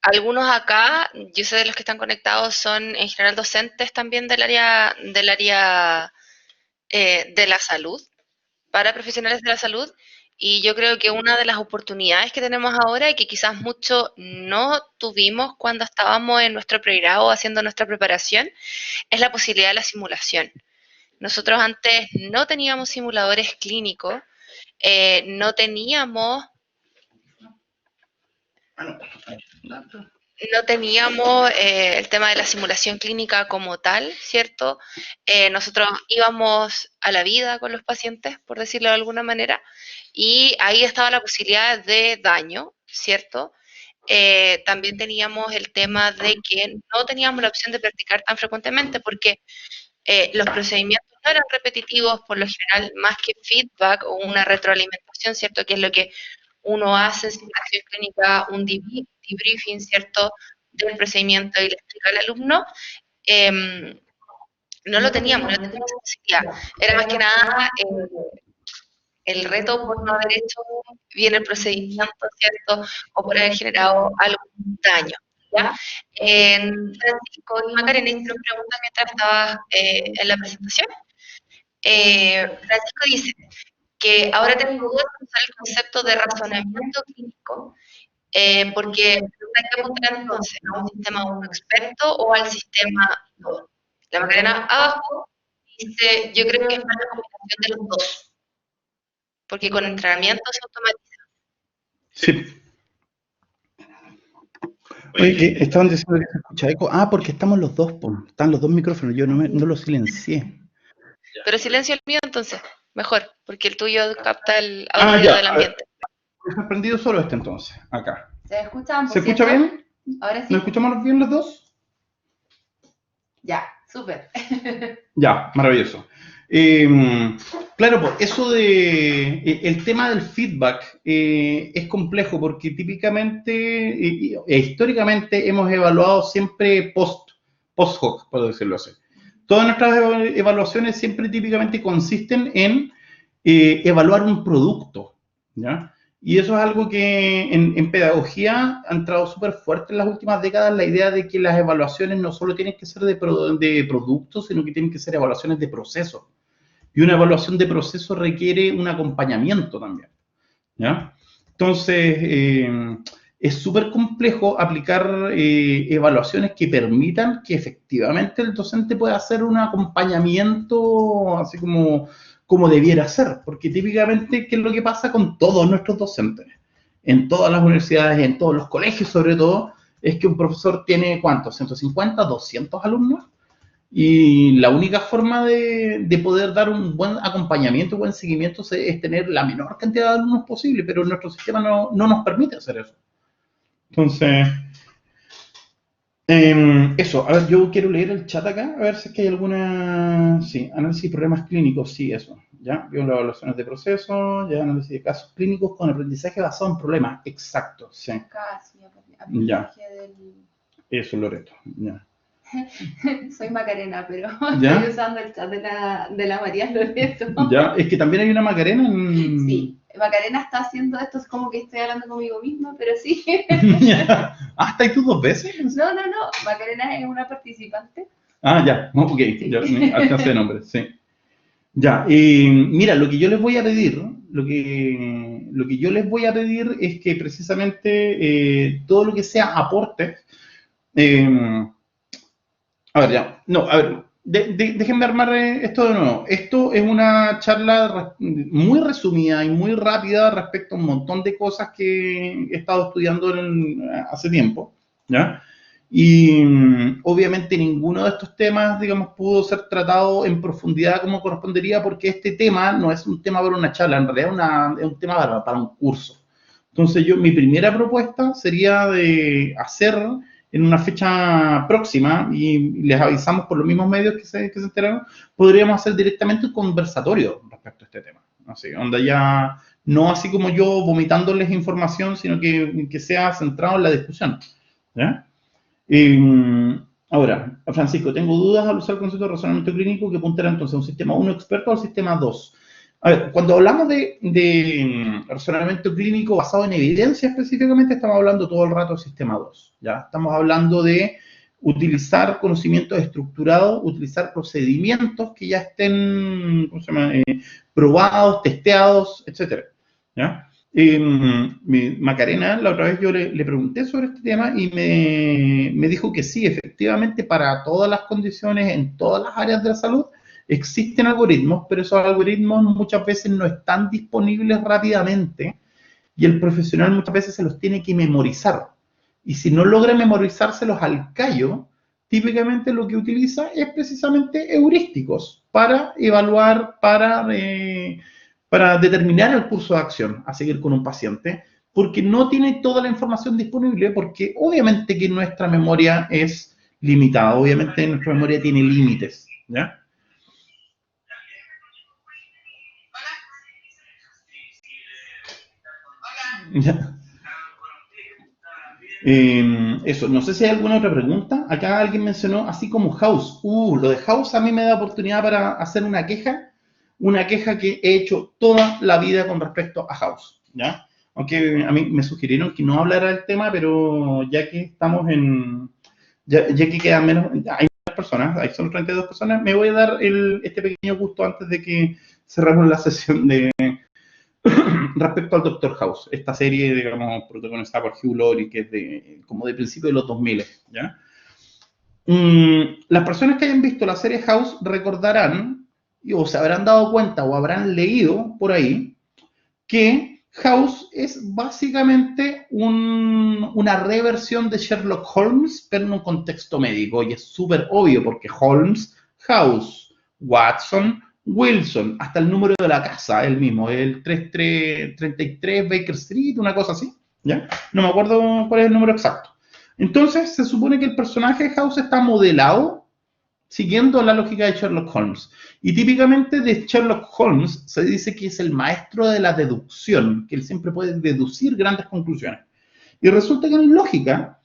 Algunos acá, yo sé de los que están conectados, son en general docentes también del área de la salud, para profesionales de la salud. Y yo creo que una de las oportunidades que tenemos ahora y que quizás mucho no tuvimos cuando estábamos en nuestro pregrado haciendo nuestra preparación es la posibilidad de la simulación. Nosotros antes no teníamos simuladores clínicos, no teníamos no teníamos el tema de la simulación clínica como tal, ¿cierto? Nosotros íbamos a la vida con los pacientes, por decirlo de alguna manera, y ahí estaba la posibilidad de daño, ¿cierto? También teníamos el tema de que no teníamos la opción de practicar tan frecuentemente porque los procedimientos no eran repetitivos, por lo general, más que feedback o una retroalimentación, ¿cierto? Que es lo que uno hace en simulación clínica, un debriefing, ¿cierto? Del procedimiento y le explica al alumno. No lo teníamos, no teníamos esa posibilidad. Era más que nada el reto por no haber hecho bien el procedimiento, ¿cierto? O por haber generado algún daño. ¿Ya? Francisco y Macarena hicieron preguntas mientras estaba en la presentación. Francisco dice que ahora tengo dudas de usar el concepto de razonamiento clínico, porque hay que apuntar entonces a un sistema experto o al sistema 2. La Macarena abajo dice, yo creo que es más la combinación de los dos, porque con entrenamiento se automatiza. Sí. Oye, estaban diciendo que se escucha eco. Ah, porque estamos los dos, están los dos micrófonos. Yo no los silencié. Pero silencio el mío entonces, mejor, porque el tuyo capta el audio del ambiente. Deja prendido solo este entonces, acá. ¿Se escuchan? ¿Se escucha bien? Ahora sí. ¿Nos escuchamos bien los dos? Ya, súper. Ya, maravilloso. Claro, pues eso de el tema del feedback es complejo porque típicamente e históricamente hemos evaluado siempre post hoc, por decirlo así. Todas nuestras evaluaciones siempre típicamente consisten en evaluar un producto, ¿ya? Y eso es algo que en pedagogía ha entrado súper fuerte en las últimas décadas, la idea de que las evaluaciones no solo tienen que ser de productos, sino que tienen que ser evaluaciones de procesos. Y una evaluación de proceso requiere un acompañamiento también, ¿ya? Entonces, es súper complejo aplicar evaluaciones que permitan que efectivamente el docente pueda hacer un acompañamiento así como debiera ser, porque típicamente, ¿qué es lo que pasa con todos nuestros docentes? En todas las universidades, en todos los colegios sobre todo, es que un profesor tiene, ¿cuántos? ¿150, 200 alumnos? Y la única forma de poder dar un buen acompañamiento, un buen seguimiento es tener la menor cantidad de alumnos posible, pero nuestro sistema no nos permite hacer eso. Entonces, eso, a ver, yo quiero leer el chat acá, a ver si es que hay alguna, sí, análisis de problemas clínicos, sí, eso, ya, veo las evaluaciones de proceso, ya, análisis de casos clínicos con aprendizaje basado en problemas, exacto, sí. Casi, aprendizaje del... Eso, Loreto, ya. Soy Macarena, pero ¿Ya? estoy usando el chat de la María Loreto. Ya, es que también hay una Macarena en... Sí, Macarena está haciendo esto, es como que estoy hablando conmigo misma, pero sí. Ah, ¿estás tú dos veces? No, Macarena es una participante. Ah, ya, ok, Sí. ya, alcancé el nombre, sí. Ya, mira, lo que yo les voy a pedir, lo que yo les voy a pedir es que precisamente todo lo que sea aporte, a ver, ya, no, a ver, déjenme armar esto de nuevo. Esto es una charla muy resumida y muy rápida respecto a un montón de cosas que he estado estudiando hace tiempo, ¿ya? Y obviamente ninguno de estos temas, digamos, pudo ser tratado en profundidad como correspondería, porque este tema no es un tema para una charla, en realidad es un tema para un curso. Entonces mi primera propuesta sería de hacer en una fecha próxima, y les avisamos por los mismos medios que se enteraron, podríamos hacer directamente un conversatorio respecto a este tema. Así, donde ya, no así como yo vomitándoles información, sino que sea centrado en la discusión. ¿Ya? Ahora, Francisco, tengo dudas al usar el concepto de razonamiento clínico, que apuntará entonces a un sistema 1 experto o al sistema 2. A ver, cuando hablamos de razonamiento clínico basado en evidencia específicamente, estamos hablando todo el rato del sistema 2, ¿ya? Estamos hablando de utilizar conocimientos estructurados, utilizar procedimientos que ya estén, ¿cómo se llama? Probados, testeados, etcétera, ¿ya? Macarena, la otra vez yo le pregunté sobre este tema y me dijo que sí, efectivamente, para todas las condiciones, en todas las áreas de la salud, existen algoritmos, pero esos algoritmos muchas veces no están disponibles rápidamente y el profesional muchas veces se los tiene que memorizar. Y si no logra memorizárselos al callo, típicamente lo que utiliza es precisamente heurísticos para evaluar, para determinar el curso de acción a seguir con un paciente, porque no tiene toda la información disponible, porque obviamente que nuestra memoria es limitada, obviamente nuestra memoria tiene límites, ¿ya? ¿Ya? Eso, no sé si hay alguna otra pregunta. Acá alguien mencionó, así como House. Lo de House a mí me da oportunidad para hacer una queja que he hecho toda la vida con respecto a House, ¿ya? Aunque a mí me sugirieron que no hablara del tema, pero ya que estamos ya que quedan menos, hay menos personas, hay solo 32 personas, me voy a dar este pequeño gusto antes de que cerramos la sesión respecto al Doctor House, esta serie, digamos, protagonizada por Hugh Laurie, que es como de principios de los 2000, ¿ya? Las personas que hayan visto la serie House recordarán, o se habrán dado cuenta, o habrán leído por ahí, que House es básicamente una reversión de Sherlock Holmes, pero en un contexto médico, y es súper obvio, porque Holmes, House, Watson, Wilson, hasta el número de la casa, el mismo, el 33 Baker Street, una cosa así, ¿ya? No me acuerdo cuál es el número exacto. Entonces, se supone que el personaje de House está modelado siguiendo la lógica de Sherlock Holmes. Y típicamente de Sherlock Holmes se dice que es el maestro de la deducción, que él siempre puede deducir grandes conclusiones. Y resulta que en lógica,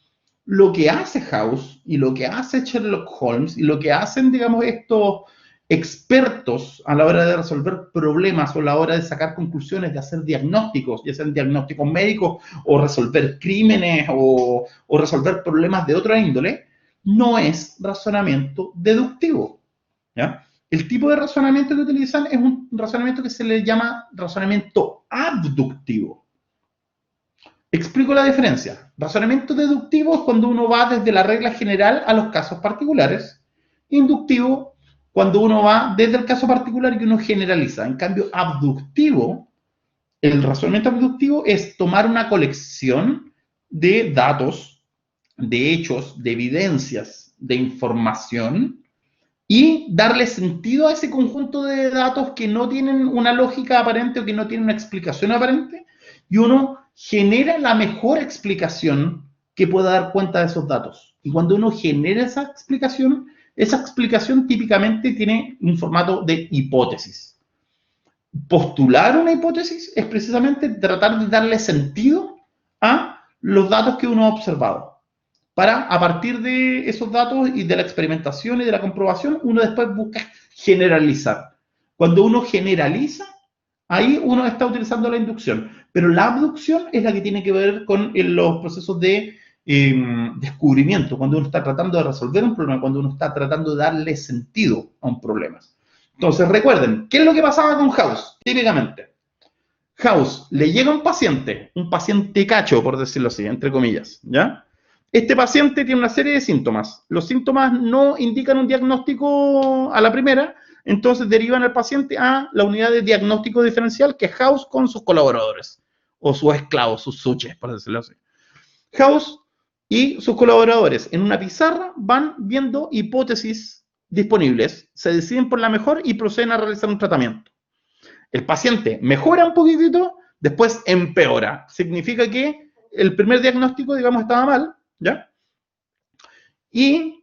lo que hace House y lo que hace Sherlock Holmes y lo que hacen, digamos, estos expertos a la hora de resolver problemas o a la hora de sacar conclusiones, de hacer diagnósticos, ya sean diagnósticos médicos o resolver crímenes o resolver problemas de otra índole, no es razonamiento deductivo, ¿ya? El tipo de razonamiento que utilizan es un razonamiento que se le llama razonamiento abductivo. Explico la diferencia. Razonamiento deductivo es cuando uno va desde la regla general a los casos particulares. Inductivo, cuando uno va desde el caso particular y uno generaliza. En cambio, abductivo, el razonamiento abductivo es tomar una colección de datos, de hechos, de evidencias, de información y darle sentido a ese conjunto de datos que no tienen una lógica aparente o que no tienen una explicación aparente, y uno genera la mejor explicación que pueda dar cuenta de esos datos. Y cuando uno genera esa explicación típicamente tiene un formato de hipótesis. Postular una hipótesis es precisamente tratar de darle sentido a los datos que uno ha observado, para, a partir de esos datos y de la experimentación y de la comprobación, uno después busca generalizar. Cuando uno generaliza, ahí uno está utilizando la inducción, pero la abducción es la que tiene que ver con los procesos de descubrimiento, cuando uno está tratando de resolver un problema, cuando uno está tratando de darle sentido a un problema. Entonces, recuerden, ¿qué es lo que pasaba con House? Típicamente, House le llega un paciente cacho, por decirlo así, entre comillas, ¿ya? Este paciente tiene una serie de síntomas. Los síntomas no indican un diagnóstico a la primera, entonces derivan al paciente a la unidad de diagnóstico diferencial, que es House con sus colaboradores, o sus esclavos, sus suches, por decirlo así. House y sus colaboradores en una pizarra van viendo hipótesis disponibles, se deciden por la mejor y proceden a realizar un tratamiento. El paciente mejora un poquitito, después empeora. Significa que el primer diagnóstico, digamos, estaba mal, ¿ya? Y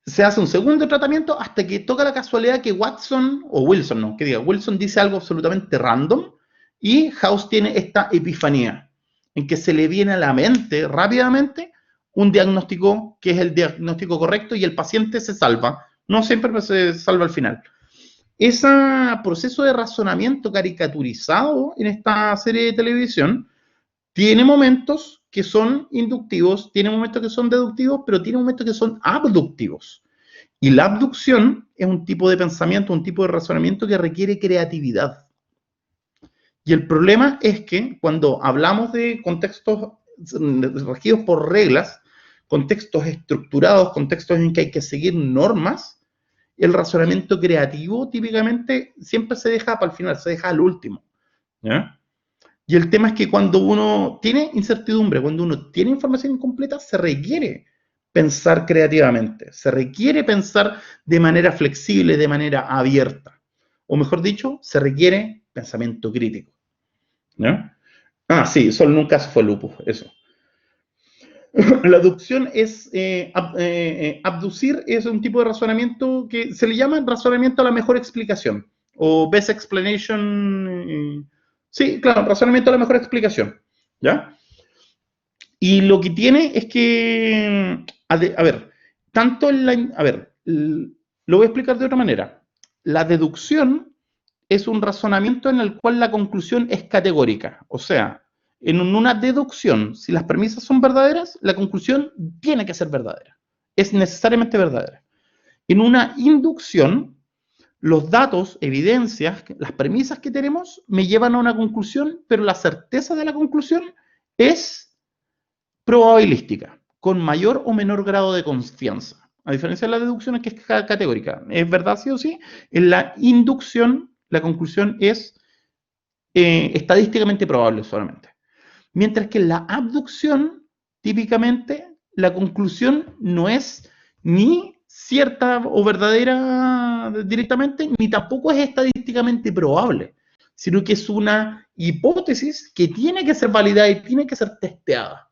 se hace un segundo tratamiento hasta que toca la casualidad que Watson, o Wilson, no, que diga, Wilson dice algo absolutamente random y House tiene esta epifanía en que se le viene a la mente rápidamente un diagnóstico que es el diagnóstico correcto y el paciente se salva. No siempre, pero se salva al final. Ese proceso de razonamiento caricaturizado en esta serie de televisión tiene momentos que son inductivos, tiene momentos que son deductivos, pero tiene momentos que son abductivos. Y la abducción es un tipo de pensamiento, un tipo de razonamiento que requiere creatividad. Y el problema es que cuando hablamos de contextos regidos por reglas, contextos estructurados, contextos en que hay que seguir normas, el razonamiento creativo típicamente siempre se deja para el final, se deja al último, ¿ya? Y el tema es que cuando uno tiene incertidumbre, cuando uno tiene información incompleta, se requiere pensar creativamente, se requiere pensar de manera flexible, de manera abierta. O mejor dicho, se requiere pensamiento crítico, ¿ya? Ah, sí, solo en un caso fue lupus, eso. La abducción es, abducir es un tipo de razonamiento que se le llama razonamiento a la mejor explicación, o best explanation, sí, claro, razonamiento a la mejor explicación, ¿ya? Y lo que tiene es que, a ver, tanto en la, a ver, lo voy a explicar de otra manera. La deducción es un razonamiento en el cual la conclusión es categórica, o sea, en una deducción, si las premisas son verdaderas, la conclusión tiene que ser verdadera. Es necesariamente verdadera. En una inducción, los datos, evidencias, las premisas que tenemos me llevan a una conclusión, pero la certeza de la conclusión es probabilística, con mayor o menor grado de confianza. A diferencia de la deducción, que es categórica. ¿Es verdad sí o sí? En la inducción, la conclusión es estadísticamente probable solamente. Mientras que en la abducción, típicamente, la conclusión no es ni cierta o verdadera directamente, ni tampoco es estadísticamente probable, sino que es una hipótesis que tiene que ser validada y tiene que ser testeada,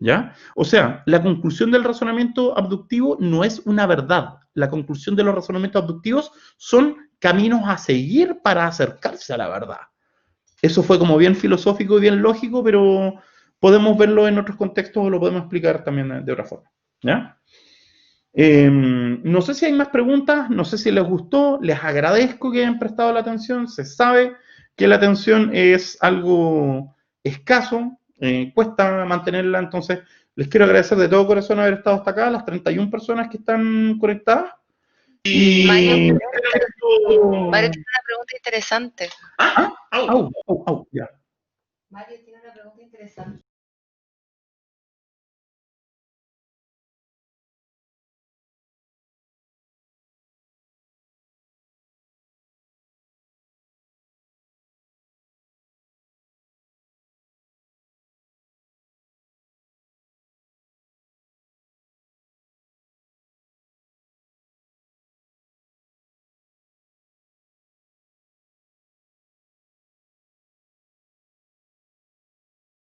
¿ya? O sea, la conclusión del razonamiento abductivo no es una verdad. La conclusión de los razonamientos abductivos son caminos a seguir para acercarse a la verdad. Eso fue como bien filosófico y bien lógico, pero podemos verlo en otros contextos o lo podemos explicar también de otra forma, ¿ya? No sé si hay más preguntas, no sé si les gustó, les agradezco que hayan prestado la atención, se sabe que la atención es algo escaso, cuesta mantenerla, entonces les quiero agradecer de todo corazón haber estado hasta acá, las 31 personas que están conectadas. Y Mario tiene una pregunta interesante. Ya. Mario tiene una pregunta interesante.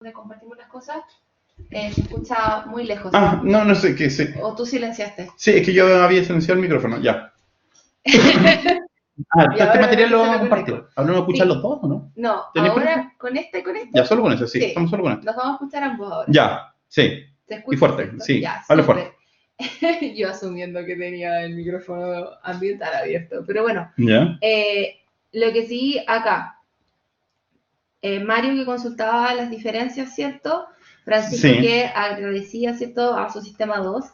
Donde compartimos las cosas, se escucha muy lejos. Ah, no sé qué, sí. O tú silenciaste. Sí, es que yo había silenciado el micrófono, ya. Este material lo vamos a compartir. ¿Ahora no escuchar los dos o no? No, ahora con este. Ya, solo con ese, sí, estamos solo con este. Los vamos a escuchar ambos ahora. Ya, sí. ¿Se escucha? Y fuerte, ¿cierto? sí. Ya, Hable súper. fuerte. Yo asumiendo que tenía el micrófono ambiental abierto. Pero bueno, Ya. lo que sí acá. Mario que consultaba las diferencias, ¿cierto? Francisco Sí. que agradecía, ¿cierto? A su sistema 2.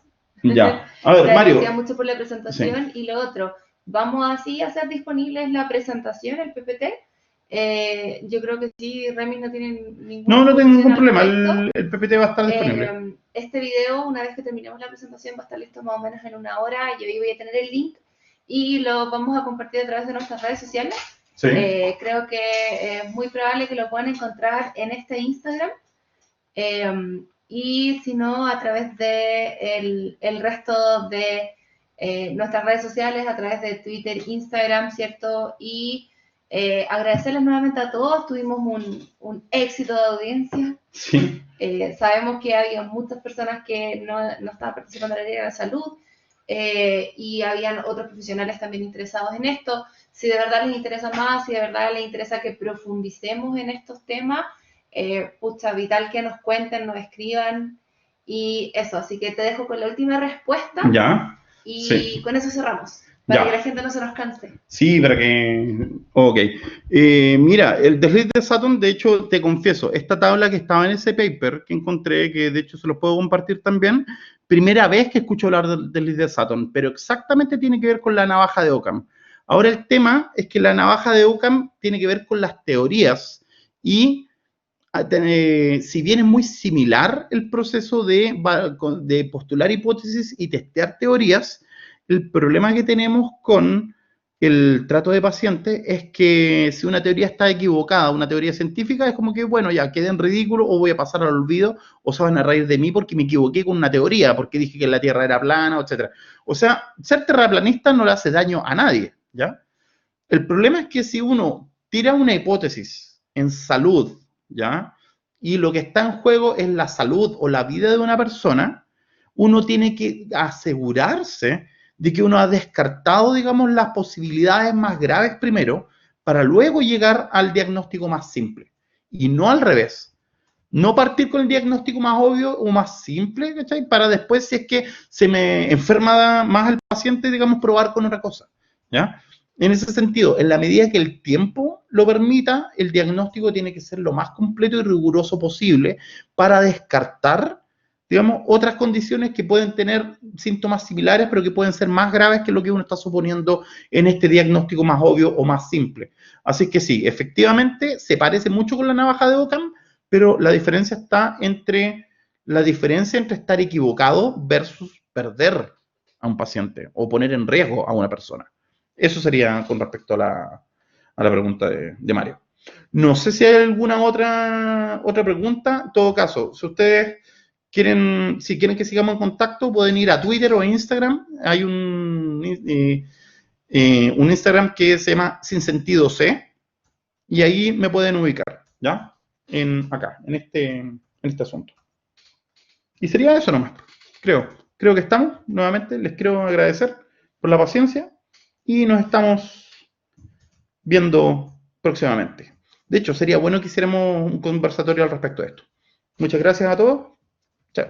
Ya. A ver, Agradecía Mario. mucho por la presentación. Sí. Y lo otro, vamos así a hacer disponibles la presentación, el PPT, Yo creo que sí, Remy no tiene ninguna No, no tengo ningún objeción al problema. respecto. El PPT va a estar disponible. Este video, una vez que terminemos la presentación, va a estar listo más o menos en 1 hora. Yo ahí voy a tener el link y lo vamos a compartir a través de nuestras redes sociales. Sí. Creo que es muy probable que lo puedan encontrar en este Instagram. Y si no, a través de el resto de nuestras redes sociales, a través de Twitter, Instagram, ¿cierto? Y agradecerles nuevamente a todos. Tuvimos un éxito de audiencia. Sí. Sabemos que había muchas personas que no estaban participando en el área de la salud y habían otros profesionales también interesados en esto. Si de verdad les interesa más, si de verdad les interesa que profundicemos en estos temas, pucha, vital que nos cuenten, nos escriban y eso. Así que te dejo con la última respuesta. Ya. Y sí. con eso cerramos, para Ya. que la gente no se nos canse. Sí, para que... Ok. Mira, el desliz de Sutton, de hecho, te confieso, esta tabla que estaba en ese paper que encontré, que de hecho se los puedo compartir también, primera vez que escucho hablar del desliz de Sutton, pero exactamente tiene que ver con la navaja de Occam. Ahora el tema es que la navaja de Occam tiene que ver con las teorías y si bien es muy similar el proceso de postular hipótesis y testear teorías, el problema que tenemos con el trato de pacientes es que si una teoría está equivocada, una teoría científica, es como que, bueno, ya quede en ridículo o voy a pasar al olvido o se van a reír de mí porque me equivoqué con una teoría, porque dije que la Tierra era plana, etc. O sea, ser terraplanista no le hace daño a nadie, ¿ya? El problema es que si uno tira una hipótesis en salud, ¿ya? Y lo que está en juego es la salud o la vida de una persona, uno tiene que asegurarse de que uno ha descartado, digamos, las posibilidades más graves primero, para luego llegar al diagnóstico más simple. Y no al revés. No partir con el diagnóstico más obvio o más simple, ¿cachai? Para después, si es que se me enferma más el paciente, digamos, probar con otra cosa, ¿ya? En ese sentido, en la medida que el tiempo lo permita, el diagnóstico tiene que ser lo más completo y riguroso posible para descartar, digamos, otras condiciones que pueden tener síntomas similares, pero que pueden ser más graves que lo que uno está suponiendo en este diagnóstico más obvio o más simple. Así que sí, efectivamente, se parece mucho con la navaja de Occam, pero la diferencia está entre estar equivocado versus perder a un paciente o poner en riesgo a una persona. Eso sería con respecto a la pregunta de Mario. No sé si hay alguna otra pregunta. En todo caso, si ustedes quieren que sigamos en contacto, pueden ir a Twitter o a Instagram. Hay un Instagram que se llama Sin Sentido C y ahí me pueden ubicar, ¿ya? Acá, en este asunto. Y sería eso nomás, creo que estamos. Nuevamente les quiero agradecer por la paciencia y nos estamos viendo próximamente. De hecho, sería bueno que hiciéramos un conversatorio al respecto de esto. Muchas gracias a todos. Chao.